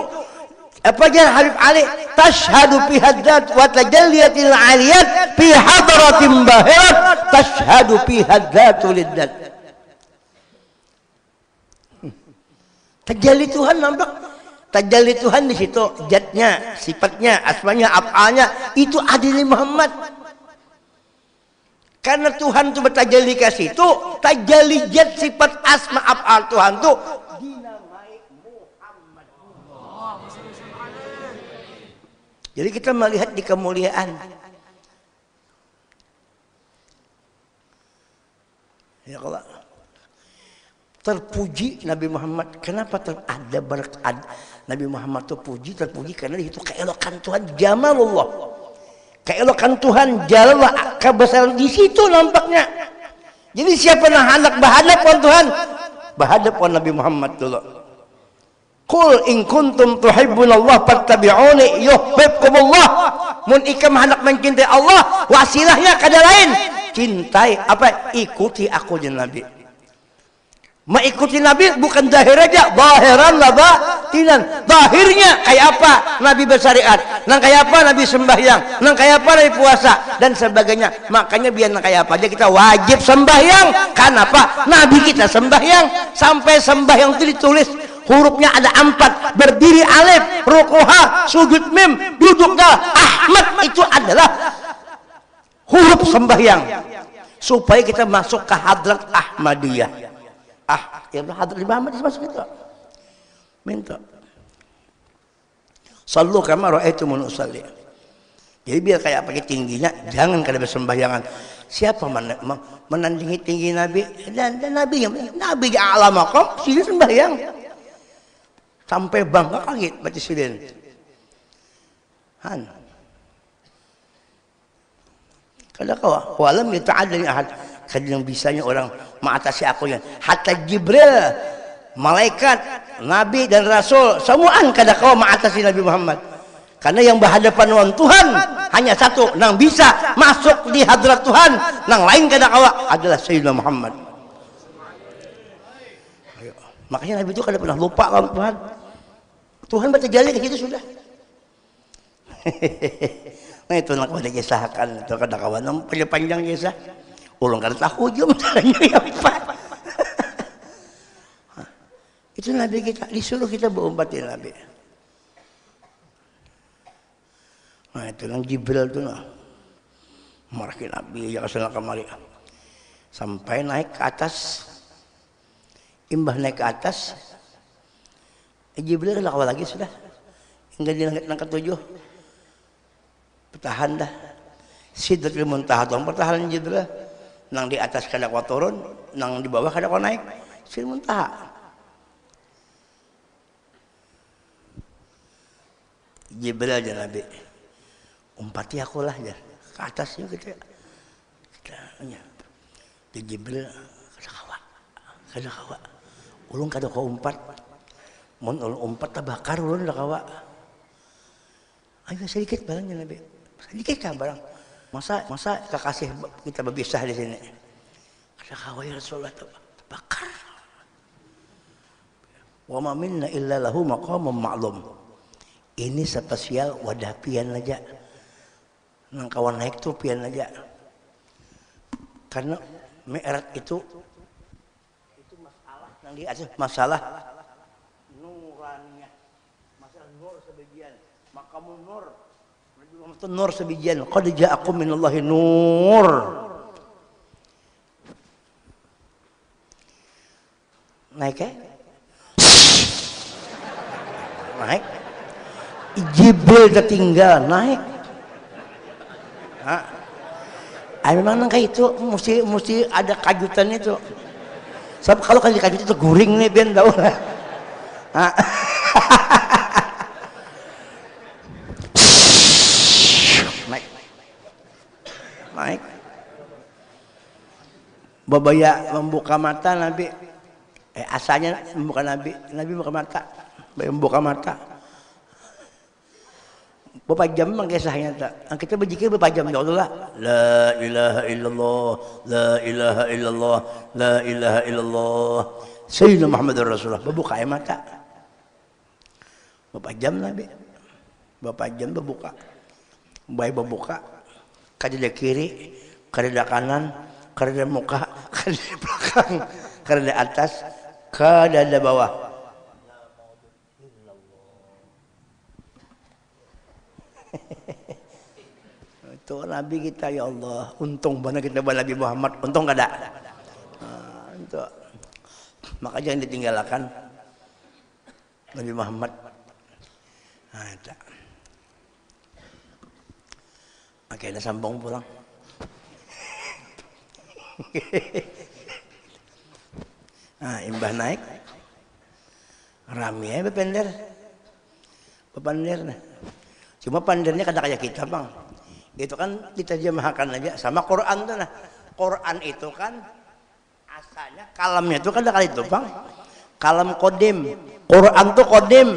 Apa aja Habib Ali? Tashhadu fi haddat wa tajalliyatil aliyat fi hadratin bahirat tashhadu fi haddatul liddat. Tajalli Tuhan nampak, tajalli Tuhan di situ, zatnya, sifatnya, asmanya, af'alnya itu adil Muhammad. Karena Tuhan itu bertajalli ke situ, tajalli zat, sifat, asma, af'al Tuhan itu dinamai Muhammad. Jadi kita melihat di kemuliaan. Ya Allah. Terpuji Nabi Muhammad. Kenapa ada berkat Nabi Muhammad itu puji, terpuji karena itu keelokan Tuhan, jamalullah. Keelokan Tuhan, jalallah, kebesaran di situ nampaknya. Jadi siapa yang hendak berhadapan Tuhan? Berhadapan Nabi Muhammad dulu. Qul in kuntum tuhibbunallah fattabi'uni yuhibbukumullah. Mun ikam hendak mencintai Allah, wasilahnya kada lain. Cintai apa? Ikuti aku dan Nabi. Mengikuti Nabi bukan zahir aja, zahiran lah batinan. Zahirnya kayak apa Nabi bersyariat, nang kayak apa Nabi sembahyang, nang kayak apa Nabi puasa dan sebagainya. Makanya biar nang kayak apa aja kita wajib sembahyang. Kenapa? Nabi kita sembahyang, sampai sembahyang itu ditulis hurufnya ada 4, berdiri alif, ruku'ah, sujud mim, duduk dal. Ahmad itu adalah huruf sembahyang supaya kita masuk ke hadrat Ahmadiyah. Ya hadrat Muhammad masuk itu. Minta. Sallu kama ra'aitumuni usalli. Jadi biar kayak pakai tingginya, jangan kada bersembahyangan. Siapa menandingi tinggi Nabi? Dan Nabi a'lamakum, sini sembahyang. Sampai bangga kaget baca silin. Han. Kada kawa, walam yata'addani ahad. Kadang bisanya orang mengatasi aku ya. Hatta Jibril, malaikat, Nabi dan Rasul, semuaan kada kau mengatasi Nabi Muhammad. Karena yang berhadapan dengan Tuhan hanya satu, nang bisa masuk di hadrat Tuhan, nang lain kada kau adalah Sayyidina Muhammad. Makanya Nabi itu kada pernah lupa sama Tuhan. Tuhan bertajalli ke situ sudah. Nah itu nak pada kisahkan itu kada kawan panjang kisah. Ulang kada tahu aja masalahnya apa. Itu Nabi kita, disuruh kita berompatin Nabi. Nah itu yang Jibril itu nah. Marahin Nabi ya kesana kemari. Sampai naik ke atas. Imbah naik ke atas. Jibril kada kawal lagi sudah. Hingga di langit ke-7. Bertahan dah. Sidratul Muntaha tuh pertahanan Jibril. Nang di atas kada kau turun, nang di bawah kada kau naik. Sidratul Muntaha. Jibril aja Nabi. Umpati aku lah aja. Ke atasnya kita di Jibril kada kawa. Ulung kada kau umpat. mun umpat tabakar ulun da kawa. Ayo sedikit barangnya Nabi. Sedikit kah barang. Masa kekasih kita berpisah di sini. Ada kawa ya Rasulullah tabakar. Wa ma minna illa lahu maqamun ma'lum. Ini spesial wadah pian aja. Nang kawan naik tuh pian aja. Karena Mi'raj itu masalah nang di atas masalah nuraniyah. Masalah nur sebagian. Maqamun nur. Itu nur sebagian. Qad ja'akum minallahi nur. Naik naik. Jibril tertinggal naik. Memang kayak itu mesti ada kajutan itu. Sebab kalau kajutan itu guring nih ben tahu lah. Naik. Babaya membuka mata Nabi. Asalnya membuka Nabi buka mata. Membuka mata. Berapa jam mang kisahnya tak? Kita berzikir berapa jam ya Allah? La ilaha illallah, la ilaha illallah, la ilaha illallah. Sayyidina Muhammadur Rasulullah. Berbuka mata. Berapa jam Nabi? Berapa jam berbuka? Baik berbuka. Kada kiri, kada kanan, kada muka, kada belakang, kada atas, kada bawah. Itu Nabi kita ya Allah, untung banget kita bawa Nabi Muhammad, untung gak ada. Itu maka jangan ditinggalkan Nabi Muhammad. Ada. Oke, ada sambung pulang. Imbah naik, rame ya bepender, nah. Cuma pandernya kada kayak kita bang. Itu kan diterjemahkan aja sama Quran tuh nah. Quran itu kan asalnya kalamnya itu kan kali itu bang. Kalam kodim. Quran tuh kodim.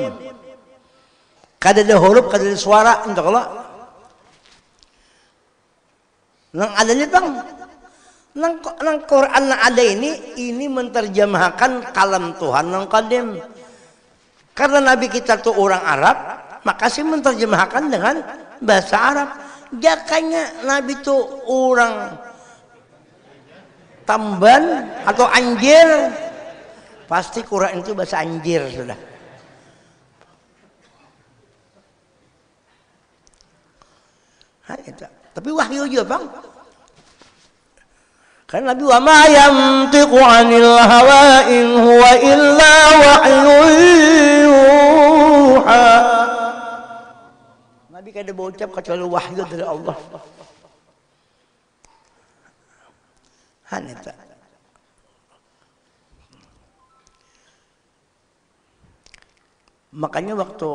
Kada ada huruf, kada ada suara untuk Allah. Nang adanya bang. Nang Quran yang ada ini menerjemahkan kalam Tuhan nang kodim. Karena Nabi kita tuh orang Arab, maka sih menerjemahkan dengan bahasa Arab. Jakanya Nabi itu orang Tamban atau Anjir, pasti Quran itu bahasa Anjir sudah. Tapi wahyu juga bang. Karena Nabi wa ma yantiqu 'anil hawa in huwa illa wahyun yuha. Nabi kada berucap kecuali wahyu dari Allah. Hanita. Makanya waktu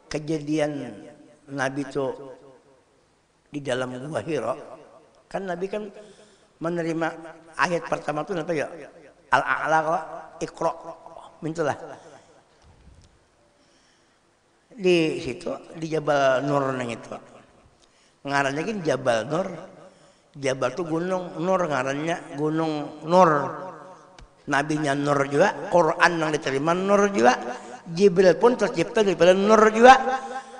kejadian Nabi itu di dalam Gua Hira, kan Nabi kan menerima ayat pertama itu apa ya? Al-A'la Iqra mintulah. Di situ di Jabal Nur nang itu. Ngarannya kan Jabal Nur. Jabal itu gunung, Nur ngarannya Gunung Nur. Nabinya Nur juga, Quran yang diterima Nur juga. Jibril pun tercipta daripada Nur juga.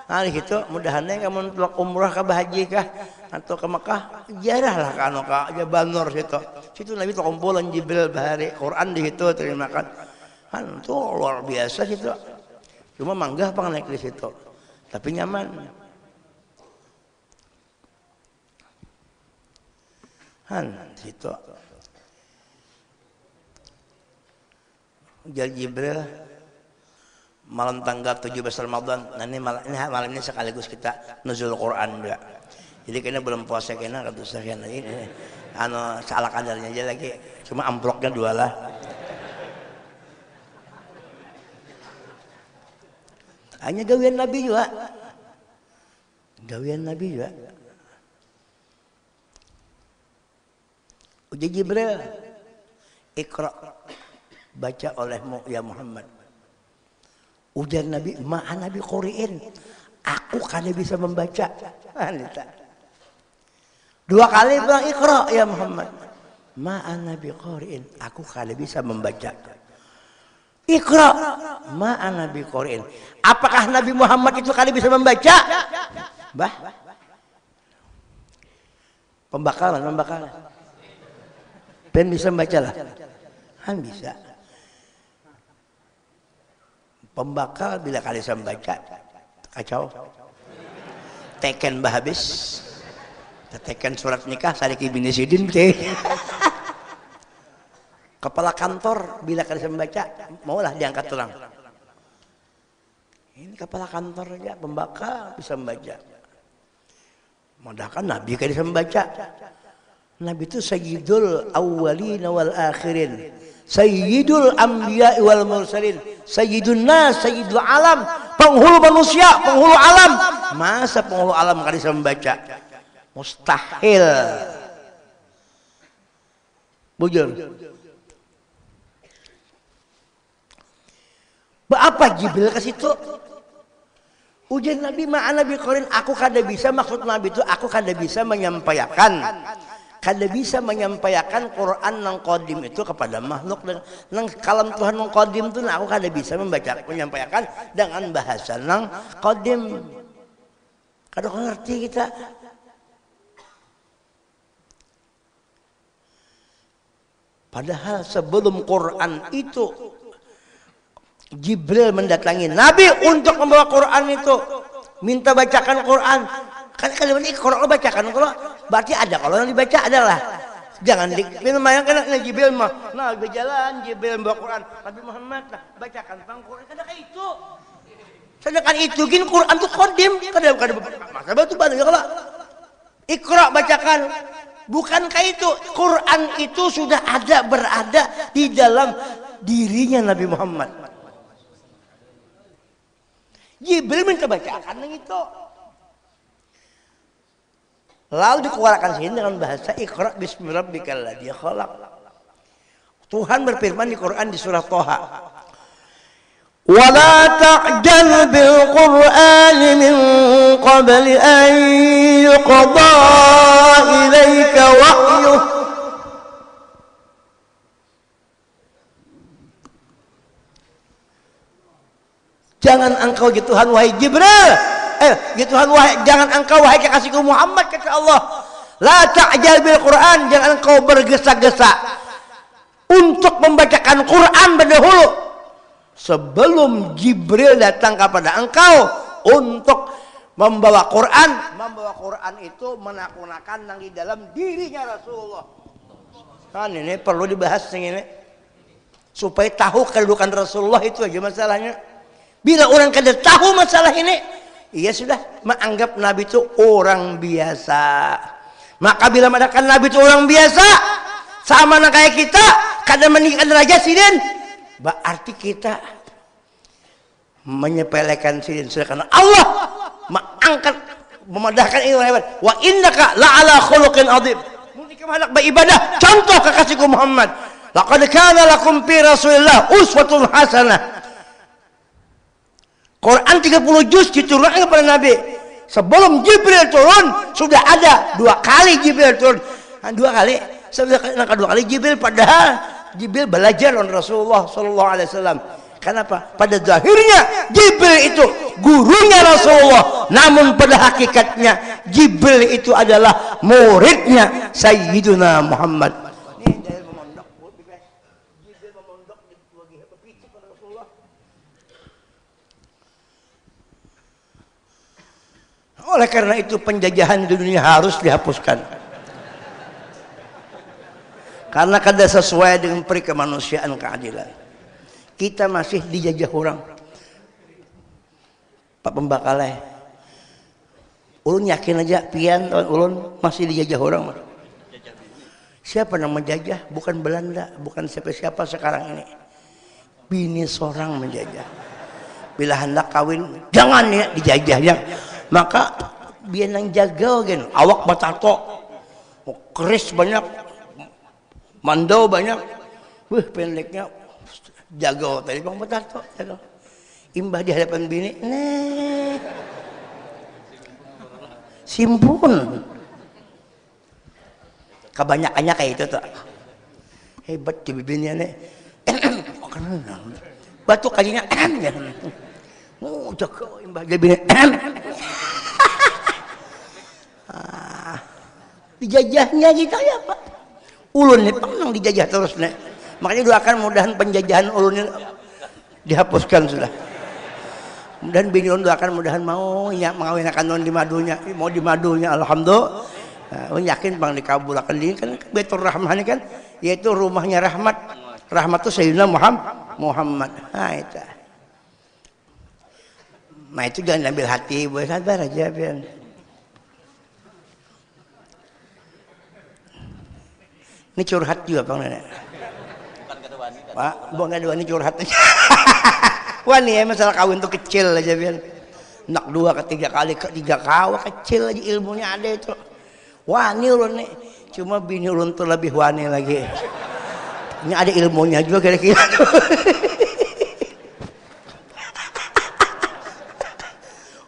Nah di situ mudahannya kamu untuk umrah ke haji kah atau ke Mekah, jarahlah kanu ke Jabal Nur situ. Situ Nabi kumpulan Jibril bahari Quran di situ terimakan. Kan itu luar biasa situ. Cuma manggah pang naik di situ. Tapi nyaman. Han situ. Jal Jibril malam tanggal 17 Ramadan. Nah ini malam ini sekaligus kita nuzul Quran juga. Jadi kayaknya belum puasa kayaknya kata saya ini salah kadarnya aja lagi. Cuma amploknya 2 lah. Hanya gawian Nabi juga. Gawian Nabi juga. Uji Jibril. Iqra. Baca olehmu ya Muhammad. Ujar Nabi, ma'ana bi qori'in. Aku kada bisa membaca. Dua kali bilang Iqra ya Muhammad. Ma'ana bi qori'in. Aku kada bisa membaca. Iqra ma'ana bi qori'in. Apakah Nabi Muhammad itu kada bisa membaca? Bah. Pembakalan. Ben bisa membaca lah. Kan bisa. Pembakal bila kali saya membaca kacau. Teken bah habis. Teken surat nikah Sariki bini Sidin. Kepala kantor bila kali saya membaca maulah diangkat tulang. Ini kepala kantor aja pembakal bisa membaca. Modalkan Nabi kali bisa membaca. Nabi itu sayyidul awwalin wal akhirin. Sayyidul anbiya wal mursalin, sayyidun nas, sayyidul alam, penghulu manusia, penghulu alam. Masa penghulu alam kan bisa membaca? Mustahil. Bujur. Apa Jibril ke situ? Ujian Nabi ma'ana bi qorin, aku kada bisa, maksud Nabi itu aku kada bisa menyampaikan. Kada bisa menyampaikan Quran nang qadim itu kepada makhluk dan nang kalam Tuhan nang qadim itu aku kada bisa menyampaikan dengan bahasa nang qadim. Kada ngerti kita. Padahal sebelum Quran itu Jibril mendatangi Nabi untuk membawa Quran itu, minta bacakan Quran. Kan kalimat Iqra bacakan kalau berarti ada kalau yang dibaca adalah jangan dimayangkan Jibril mah nah berjalan Jibril membawa Quran Nabi Muhammad nah bacakan bang Quran kada kayak itu sedangkan itu gin Quran tuh qadim kada masa batu banyak kalau Iqra bacakan bukan kayak itu Quran itu sudah ada berada di dalam dirinya Nabi Muhammad. Jibril minta bacakan yang itu. Lalu dikeluarkan sini dengan bahasa Iqra bismi rabbikal ladzi khalaq. Tuhan berfirman di Quran di surah Thaha. Wa la ta'jal bil Qur'ani min qabli an yuqda ilaika wahyuh. Jangan engkau ya Tuhan wahai Jibril. Ya Tuhan wahai jangan engkau wahai kekasihku Muhammad kata Allah. La ta'jal bil Quran, jangan engkau bergesa-gesa untuk membacakan Quran berdahulu sebelum Jibril datang kepada engkau untuk membawa Quran. Membawa Quran itu menakunakan yang di dalam dirinya Rasulullah. Kan ini perlu dibahas ini supaya tahu kedudukan Rasulullah itu aja masalahnya. Bila orang kada tahu masalah ini, ia sudah menganggap Nabi itu orang biasa. Maka bila mengatakan Nabi itu orang biasa, sama kayak kita, kada meninggikan derajat sidin, berarti kita menyepelekan sidin. Sedangkan Allah mengangkat, memandahkan ini hebat. Wa innaka la'ala khuluqin adzim. Mungkin hendak beribadah, contoh kekasihku Muhammad. Laqad kana lakum fi Rasulillah uswatun hasanah. Quran 30 juz diturunkan kepada Nabi. Sebelum Jibril turun sudah ada 2 kali Jibril turun. Nah, 2 kali. Sebenarnya 2 kali Jibril padahal Jibril belajar oleh Rasulullah sallallahu alaihi wasallam. Kenapa? Pada zahirnya Jibril itu gurunya Rasulullah, namun pada hakikatnya Jibril itu adalah muridnya Sayyiduna Muhammad. Oleh karena itu penjajahan di dunia harus dihapuskan. Karena kada sesuai dengan peri kemanusiaan keadilan. Kita masih dijajah orang. Pak Pembakalai. Ulun yakin aja pian ulun masih dijajah orang. Siapa yang menjajah? Bukan Belanda, bukan siapa-siapa sekarang ini. Bini seorang menjajah. Bila hendak kawin, jangan ya dijajah ya. Maka biar nang jaga gen awak batato keris banyak mandau banyak pendeknya jaga tadi bang batato jaga Imbah di hadapan bini, simpun. Kebanyakannya kayak itu tuh. Hebat di bibirnya nih. Batuk kajinya. Jaga imbah di bini. Dijajahnya gitu ya Pak. Ulun nih pengen dijajah terus nih. Makanya doakan mudahan penjajahan ulun dihapuskan sudah. Mudahan bini ulun doakan mudahan mau ya mengawinkan non di madunya, mau di madunya alhamdulillah. Ulun yakin bang dikabulkan ini kan Baitur Rahman kan, yaitu rumahnya rahmat. Rahmat itu Sayyidina Muhammad. Nah itu jangan ambil hati, boleh sabar aja pian. Ini curhat juga Bang Nenek. Bukan kata wanita. Pak, bukan kata wanita curhat aja. Wani ya masalah kawin tuh kecil aja pian. Nak 2 ke 3 kali ke 3 kawa kecil aja ilmunya ada itu. Wani ulun nih. Cuma bini ulun tuh lebih wani lagi. Ini ada ilmunya juga kira-kira tuh.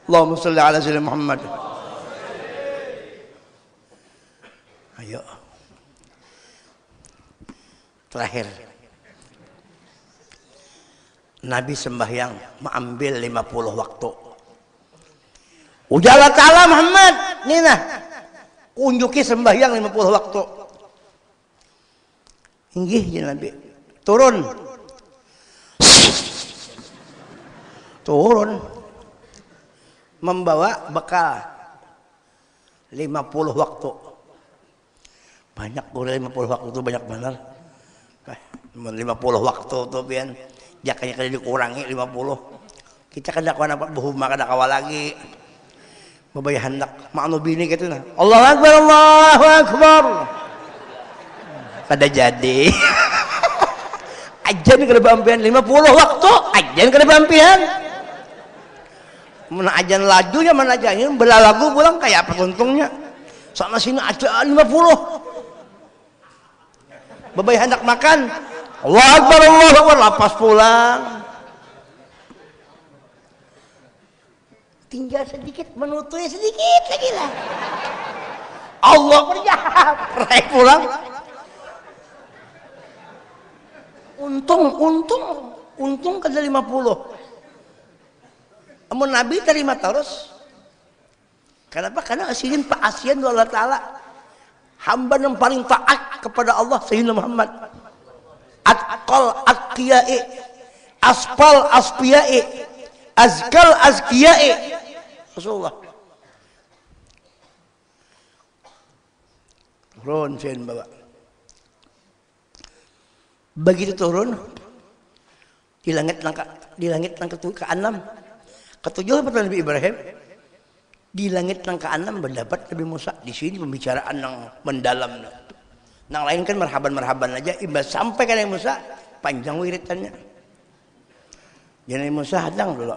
Allahumma shalli ala sayyidina Muhammad. Ayo. Terakhir. Nabi sembahyang mengambil 50 waktu. Ujalah ta'ala Muhammad. Nina. Unjuki sembahyang 50 waktu. Inggih ya Nabi. Turun. Turun. Membawa bekal 50 waktu. Banyak boleh 50 waktu itu banyak benar. 50 waktu tuh pian. Jakanya kali dikurangi 50. Kita kada kawan apa buhuma kada kawa lagi. Babay hendak makno bini gitu nah. Allahu akbar Allahu akbar. Kada jadi. Ajan kada bampian 50 waktu, ajan kada bampian. Mana ajan lajunya mana ajannya belalagu pulang kayak apa untungnya. Sama sini aja 50. Babay hendak makan. Allahu akbar Allahu akbar lapas pulang. Tinggal sedikit menutui sedikit lagi lah. Allah berjahap. Raih pulang. Untung kada 50. Amun Nabi terima terus. Kenapa? Karena asilin Pak Asian Allah Ta'ala. Hamba yang paling taat kepada Allah Sayyidina Muhammad. Atqal atqiyai. Aspal aspiyai. Azkal azkiyai. Rasulullah. Turun sen bawa. Begitu turun di langit nang ke-6. Ketujuh apa Nabi Ibrahim? Di langit nang ke-6 mendapat Nabi Musa. Di sini pembicaraan yang mendalam. Nang lain kan marhaban aja. Imbas sampai ke Nabi Musa panjang wiritannya. Jadi Nabi Musa hadang dulu.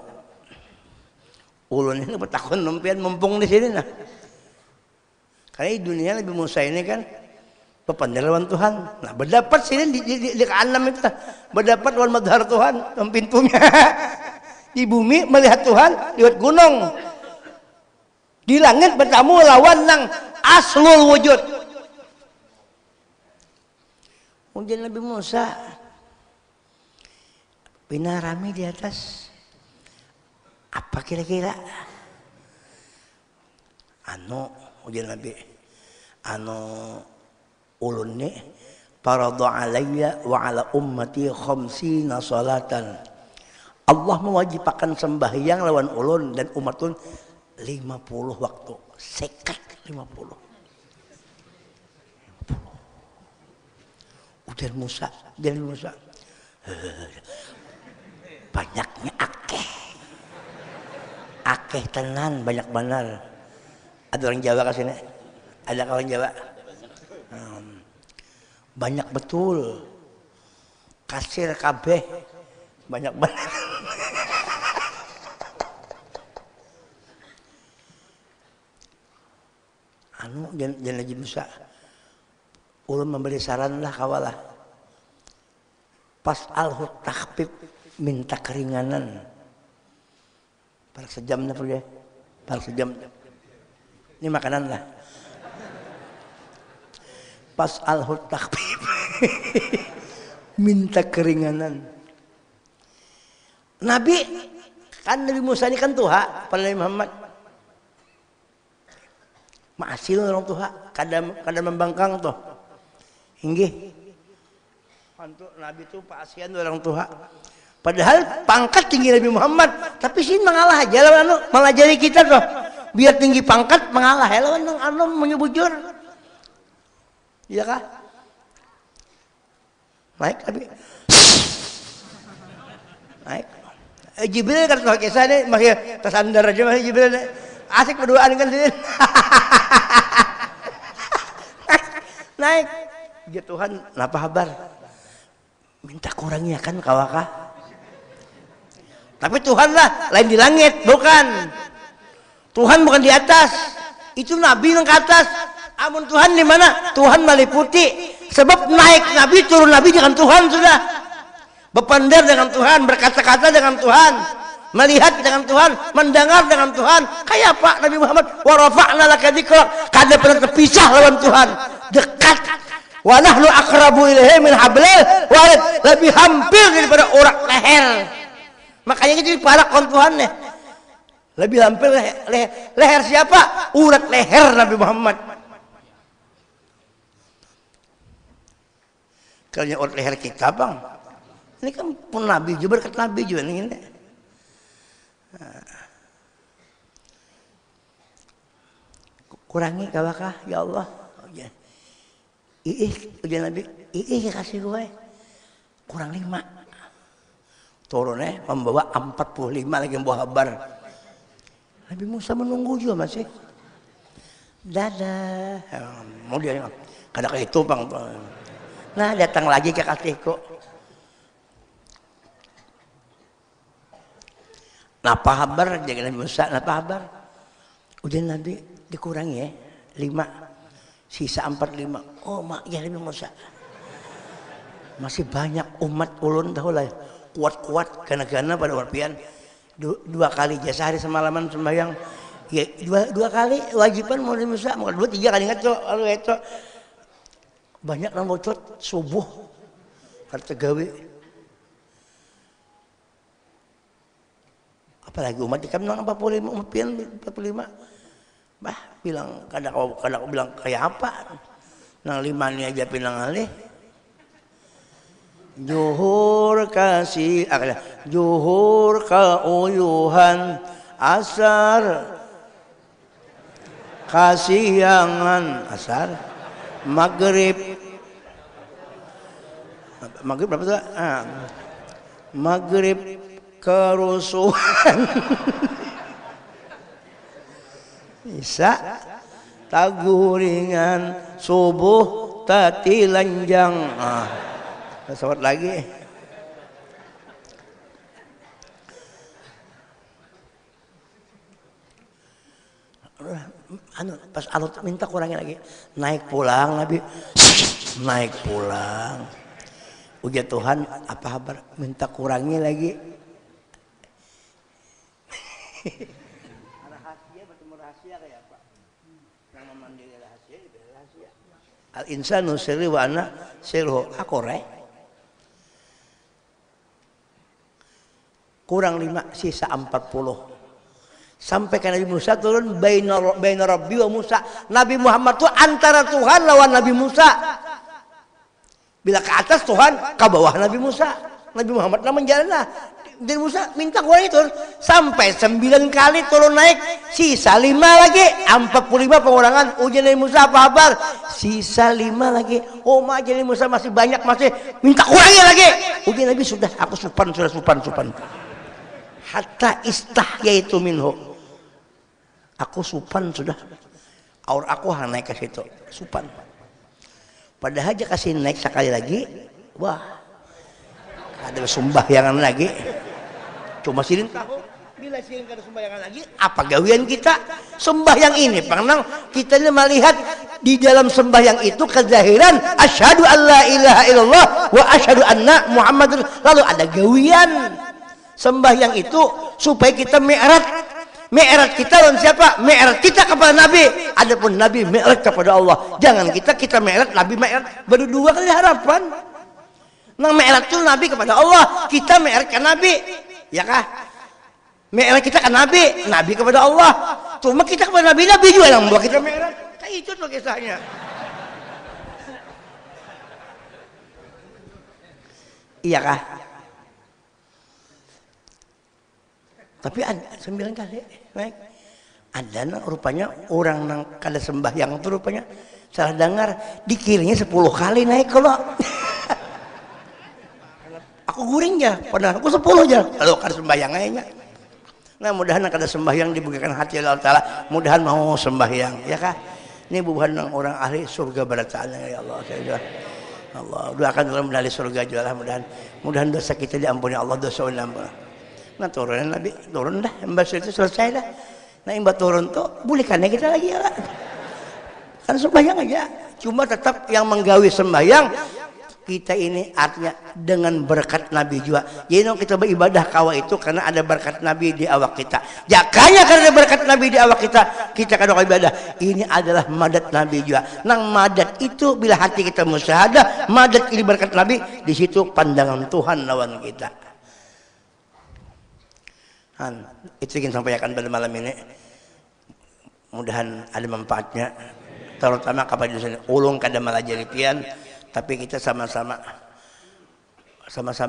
Ulun ini bertakun numpian mumpung di sini nah. Karena di dunia Nabi Musa ini kan pepandalawan Tuhan. Nah berdapat sini di ke-6 itu berdapat lawan madhar Tuhan dalam pintunya. Di bumi melihat Tuhan lewat gunung. Di langit bertemu lawan nang aslul wujud. Kemudian Nabi Musa binarami di atas. Apa kira-kira? Ujian Nabi. Ulun ni faradu alayya wa ala ummati 50 salatan. Allah mewajibkan sembahyang lawan ulun dan umatun 50 waktu. Sekat 50. Ujian Musa. Banyaknya akeh tenan banyak benar. Ada orang Jawa ke sini? Ada orang Jawa? Banyak betul. Kasir kabeh banyak benar. Jangan lagi bisa. Ulun memberi saran lah kawalah. Pas alhut takhfif minta keringanan. Paling sejam dah pergi. Paling sejam. Ini makanan lah. Pas al-hut takbib. Minta keringanan. Nabi kan Nabi Musa ini kan Tuhan pada Nabi Muhammad. Maasil orang Tuhan kadang membangkang tuh. Inggih. Untuk Nabi itu Pak Asian orang Tuhan. Padahal pangkat tinggi Nabi Muhammad, tapi sih mengalah aja lawan malah jadi kita tuh. Biar tinggi pangkat mengalah ya lawan anu menyebujur. Iya kah? Naik tapi naik. Jibril kan pakai sana masih tersandar aja masih Jibril. Asik berduaan kan sih. Naik. Ya Tuhan, napa kabar? Minta kurangnya kan kawakah? Tapi Tuhan lah, lain di langit, bukan. Tuhan bukan di atas. Itu Nabi yang ke atas. Amun Tuhan di mana? Tuhan meliputi. Sebab naik Nabi, turun Nabi dengan Tuhan sudah. Berpandar dengan Tuhan, berkata-kata dengan Tuhan, melihat dengan Tuhan, mendengar dengan Tuhan. Kayak Pak Nabi Muhammad, wa rafa'na laka dzikrak. Kada pernah terpisah lawan Tuhan. Dekat. Wa nahnu aqrabu ilaihi min hablil warid. Lebih hampir daripada urat leher. Makanya kita diparak kon Tuhan nih. Lebih hampir leher siapa? Urat leher Nabi Muhammad. Kalau urat leher kita bang, ini kan pun Nabi juga berkat Nabi juga ini. Kurangi kawakah ya Allah. Udah Nabi, kasih gue kurang 5. Turunnya membawa 45 lagi membawa kabar. Nabi Musa menunggu juga masih. Dadah. Mau dia kada kayak itu bang. Nah datang lagi ke kasihku. Napa kabar? Jangan Nabi Musa. Napa kabar? Udah Nabi dikurangi ya 5. Sisa 45. Oh mak ya Nabi Musa. Masih banyak umat ulun tahu lah. Kuat-kuat karena pada warpian 2 kali jasa hari semalaman sembahyang ya 2 kali wajiban mau Musa mau 2 3 kali ingat tuh lalu itu banyak nang bocot subuh harta gawe apalagi umat ikam nang 45 umat pian 45 bah bilang kadang aku bilang kayak apa nang 5 ni aja pinang alih Juhur kasih juhur keuyuhan asar kasihangan asar maghrib berapa tuh? Maghrib kerusuhan Isya taguringan subuh tati lanjang Sawat lagi. Pas alut minta kurangin lagi. Naik pulang Nabi. Naik pulang. Ujar Tuhan, apa kabar? Minta kurangi lagi. Rahasia bertemu rahasia kayak apa? Yang memandiri rahasia, rahasia. Al insanu sirri wa ana sirhu. Akore. Kurang 5 sisa 40 sampai ke Nabi Musa turun baina Rabbi wa Musa. Nabi Muhammad itu antara Tuhan lawan Nabi Musa. Bila ke atas Tuhan ke bawah Nabi Musa. Nabi Muhammad namun jalan lah Nabi Musa minta gue itu sampai 9 kali turun naik sisa 5 lagi 45 pengurangan. Ujian Nabi Musa apa kabar? Sisa 5 lagi. Oh mak jadi Musa masih banyak masih minta kurangi lagi. Ujian Nabi sudah aku sudah supan hatta istahya itu minhu aku supan sudah aur aku naik ke situ supan padahal aja kasih naik sekali lagi wah ada sembahyangan lagi cuma sirin tahu bila sirin ada sembahyangan lagi apa gawian kita sembahyang ini pernah kita melihat di dalam sembahyang itu kezahiran asyhadu alla ilaha illallah wa asyhadu anna muhammadur lalu ada gawian sembahyang itu supaya kita mi'raj kita dan siapa? Mi'raj kita kepada Nabi. Adapun Nabi mi'raj kepada Allah. Jangan kita mi'raj, Nabi mi'raj. Baru dua kali harapan. Nah mi'raj itu Nabi kepada Allah, kita mi'raj ke Nabi. Ya kah? Mi'raj kita ke Nabi, Nabi kepada Allah. Cuma kita kepada Nabi, Nabi juga yang membawa kita mi'raj. Kayak itu tuh kisahnya. Iya kah? Tapi ada 9 kali naik. Ada rupanya orang yang kada sembahyang itu rupanya salah dengar dikiranya 10 kali naik kalau. Aku guring ya, padahal aku 10 aja. Kalau kada sembahyang aja. Nah mudahan kada sembahyang diberikan hati Allah Taala. Mudahan mau sembahyang, ya kah? Ini bukan orang ahli surga barataan ya Allah. Allah doakan dalam medali surga juga lah mudahan dosa kita diampuni Allah, dosa diampuni. Nah turun Nabi, turun dah, embas itu selesai dah. Nah imbat turun tuh, bolehkannya kita lagi ya kan sembahyang aja. Cuma tetap yang menggawi sembahyang kita ini artinya dengan berkat Nabi juga. Jadi kita beribadah kawa itu karena ada berkat Nabi di awak kita. Jakanya karena ada berkat Nabi di awak kita kada ibadah. Ini adalah madat Nabi juga. Nang madat itu bila hati kita musyahadah, madat ini berkat Nabi, di situ pandangan Tuhan lawan kita. Itu ingin sampaikan pada malam ini. Mudahan ada manfaatnya. Terutama kepada dosen ulung kada malajaripian. Tapi kita sama-sama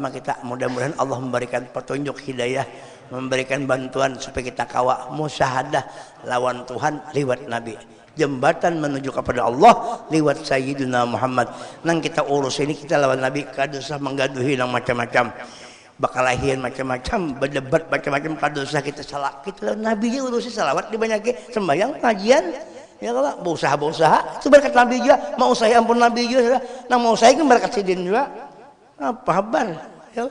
kita mudah-mudahan Allah memberikan petunjuk hidayah, memberikan bantuan supaya kita kawa musyahadah lawan Tuhan lewat Nabi. Jembatan menuju kepada Allah lewat Sayyidina Muhammad. Nang kita urus ini kita lawan Nabi, kada usah menggaduhi yang macam-macam. Bakalahian macam-macam, berdebat macam-macam, kada usah kita salah. Kita lawan Nabi je urusi salawat dibanyakin, sembahyang, pengajian. Ya kalau berusaha itu berkat Nabi juga, mau usaha ampun Nabi juga, nah mau usaha kan berkat sidin juga. Apa kabar? Ya,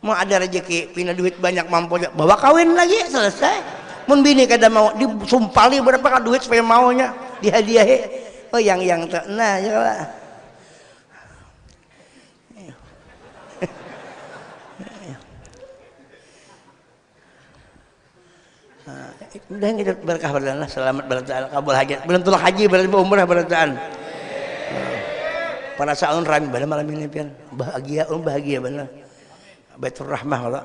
mau ada rezeki, punya duit banyak mampu bawa kawin lagi selesai. Mun bini kada mau disumpali berapa duit supaya maunya dihadiahi. Oh yang nah ya lah. Mudah-mudahan kita berkah berdana, selamat berataan, kabul hajat, belum tulak haji, berarti umrah berataan. Para saun rami pada malam ini pian bahagia benar. Baitur Rahmah kalau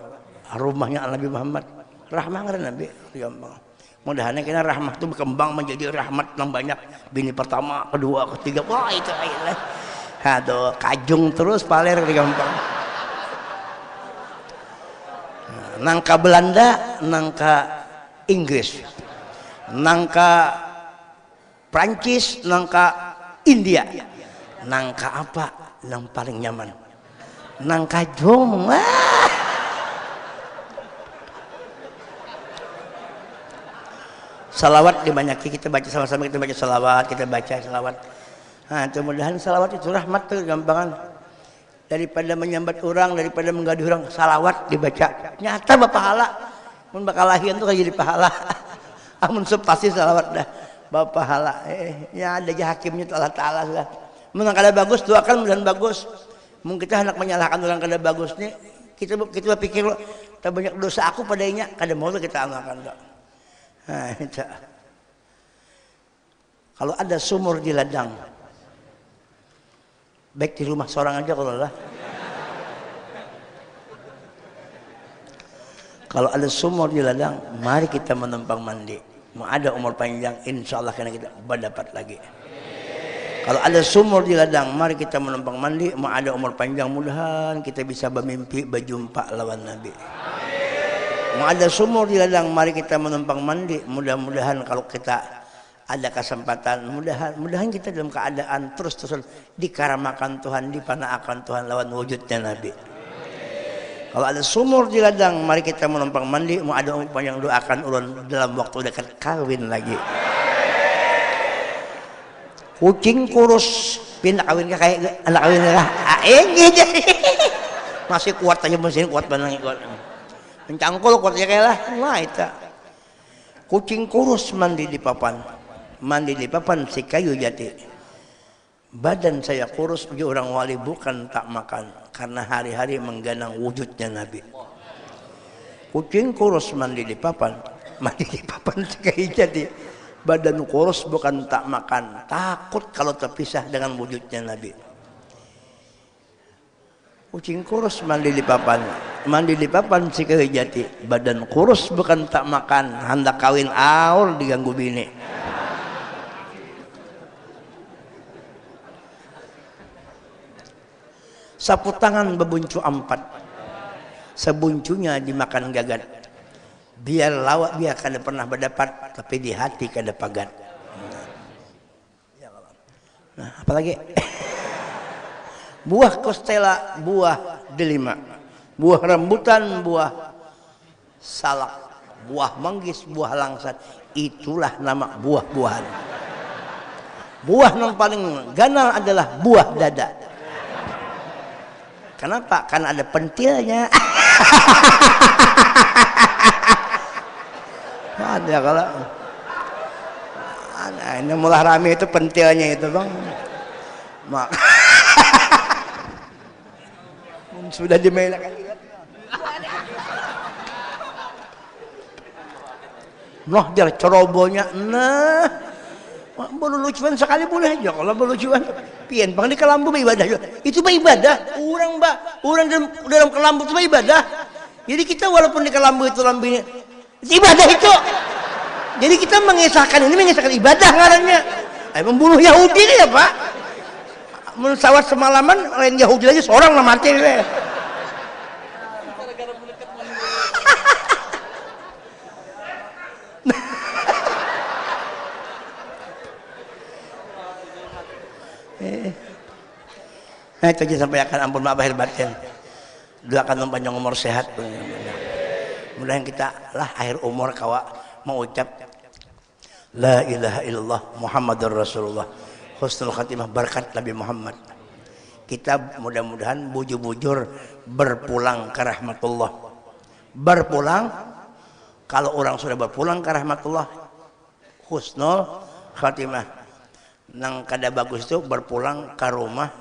rumahnya Nabi Muhammad, rahmah karena Nabi. Mudah-mudahan kita rahmah itu berkembang menjadi rahmat yang banyak. Bini pertama, kedua, ketiga, wah itu akhirnya. Aduh, kajung terus paler gampang. Nangka Belanda, nangka Inggris, nangka Prancis, nangka India, nangka apa yang paling nyaman? Nangka jom. Salawat dibanyaki, kita baca sama-sama, kita baca salawat. Nah, mudah-mudahan salawat itu rahmat tuh gampangan. Daripada menyambat orang, daripada menggaduh orang, salawat dibaca. Nyata bapahala. Mun bakal lahian tuh kayak jadi pahala. Amun pasti salawat dah bapak pahala. Ya ada aja hakimnya Allah Taala lah. Mun kada bagus doakan mudahan bagus. Mun kita hendak menyalahkan orang kada bagus nih, kita pikir tak banyak dosa aku padanya, kada mau kita amalkan tak. Nah, itu. Kalau ada sumur di ladang, baik di rumah seorang aja kalau lah. Kalau ada sumur di ladang, mari kita menumpang mandi. Mau ada umur panjang, insya Allah karena kita berdapat lagi. Kalau ada sumur di ladang, mari kita menumpang mandi. Mau ada umur panjang, mudahan kita bisa bermimpi berjumpa lawan Nabi. Mau ada sumur di ladang, mari kita menumpang mandi. Mudah-mudahan kalau kita ada kesempatan, mudahan kita dalam keadaan terus-terusan dikaramakan Tuhan, dipanaakan Tuhan lawan wujudnya Nabi. Kalau ada sumur di ladang, mari kita menumpang mandi. Mau ada umur yang doakan ulun dalam waktu dekat kawin lagi. Kucing kurus, pindah kawin kayak anak kawin lah. Gitu. Masih kuat aja mesin kuat banget kuat. Mencangkul kuatnya kayak lah. Wah itu. Kucing kurus mandi di papan si kayu jati. Badan saya kurus, orang wali bukan tak makan karena hari-hari mengganang wujudnya Nabi. Kucing kurus mandi di papan cikai jadi. Badan kurus bukan tak makan, takut kalau terpisah dengan wujudnya Nabi. Kucing kurus mandi di papan cikai jati. Badan kurus bukan tak makan, hendak kawin aur diganggu bini. Sapu tangan bebuncu 4, sebuncunya dimakan gagat. Biar lawak biar kada pernah berdapat, tapi di hati kada pagat. Nah, apalagi buah kostela, buah delima, buah rambutan, buah salak, buah manggis, buah langsat, itulah nama buah-buahan. Buah yang paling ganal adalah buah dada. Kenapa? Karena ada pentilnya. Ada kalau ini mulai rame itu pentilnya itu bang. Mak. Sudah dimelakan juga. Noh jar cerobohnya. Nah, berlucuan sekali boleh aja kalau berlucuan. Pian bang di kelambu ibadah juga. Itu ibadah. Orang dalam kelambu itu ibadah. Jadi kita walaupun di kelambu itu lambinya ibadah itu. Jadi kita mengisahkan ibadah ngarannya. Membunuh Yahudi ya Pak. Mensawat semalaman lain Yahudi aja seorang lah mati. Nah itu aja sampai akan ampun maaf lahir batin. Doakan panjang umur sehat. Mudah-mudahan kita lah akhir umur kawa mengucap La ilaha illallah Muhammadur Rasulullah, husnul khatimah berkat Nabi Muhammad. Kita mudah-mudahan bujur-bujur berpulang ke rahmatullah. Berpulang, kalau orang sudah berpulang ke rahmatullah, husnul khatimah. Nang kada bagus itu berpulang ke rumah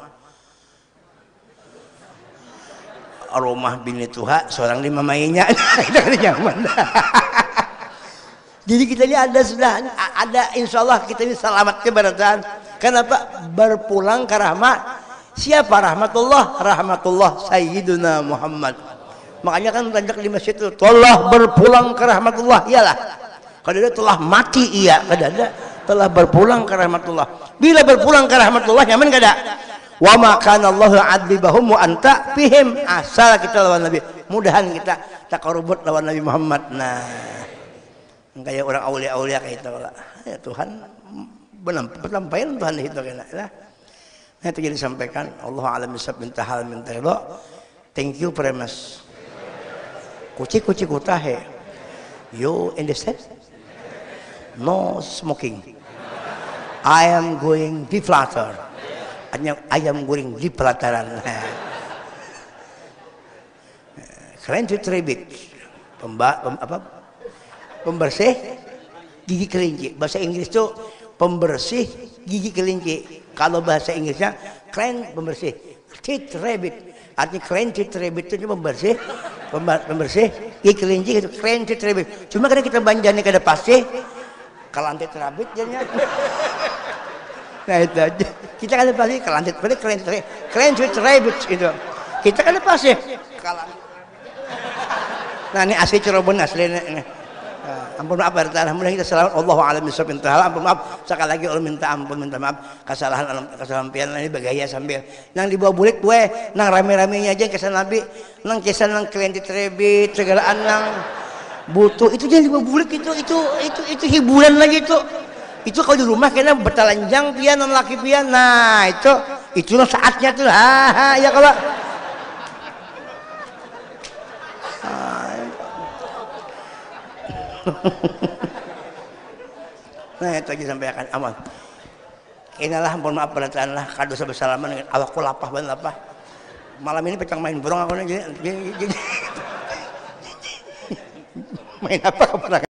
bini tuha seorang di mamainya. Itu kan nyaman. Jadi kita ini ada insyaallah kita ini selamat keberatan. Kenapa? Berpulang ke rahmat. Siapa rahmatullah? Rahmatullah Sayyiduna Muhammad. Makanya kan tanjak di masjid itu telah berpulang ke rahmatullah. Iyalah. Kalau dia telah mati iya, kada ada telah berpulang ke rahmatullah. Bila berpulang ke rahmatullah nyaman kada? Wa ma kana Allahu adzibahum wa anta fihim. Asal kita lawan Nabi. Mudahan kita takarubut lawan Nabi Muhammad. Nah, kayak orang aulia-aulia kayak itu lah. Ya Tuhan penampaian Tuhan itu kena lah. Nah itu jadi disampaikan Allah alam bisab minta hal minta ridho. Thank you very much. Kuci kutahe. You understand? No smoking. I am going di flatter. I am going di pelataran. Keren itu tribit. Pembersih gigi kelinci. Bahasa Inggris itu pembersih gigi kelinci. Kalau bahasa Inggrisnya clean pembersih. Teeth rabbit. Artinya clean teeth rabbit itu pembersih gigi kelinci itu clean teeth rabbit. Cuma karena kita banjani kada pasti kelantit rabbit jadinya. Nah itu aja. Kita kada pasti kelantit clean teeth rabbit itu. Kita kada pasti kelantit. Nah ini asli Cirebon asli ini. Ampun maaf alhamdulillah kita selamat Allahu a'lam bishawab. Ampun maaf sekali lagi Allah minta maaf kesalahan pian ini bagaya sambil nang dibawa bulik gue nang rame-ramenya aja kesan Nabi nang kesan nang klientit rebit segala nang butuh itu jangan dibawa bulik itu hiburan lagi itu kalau di rumah kena bertelanjang pian non laki pian. Nah itu saatnya tuh ya kalau nah itu aja sampai akan aman. Inilah ampun maaf berataan lah kado sebesalaman dengan awakku lapah banget lapah. Malam ini pecang main burung aku nih jadi main apa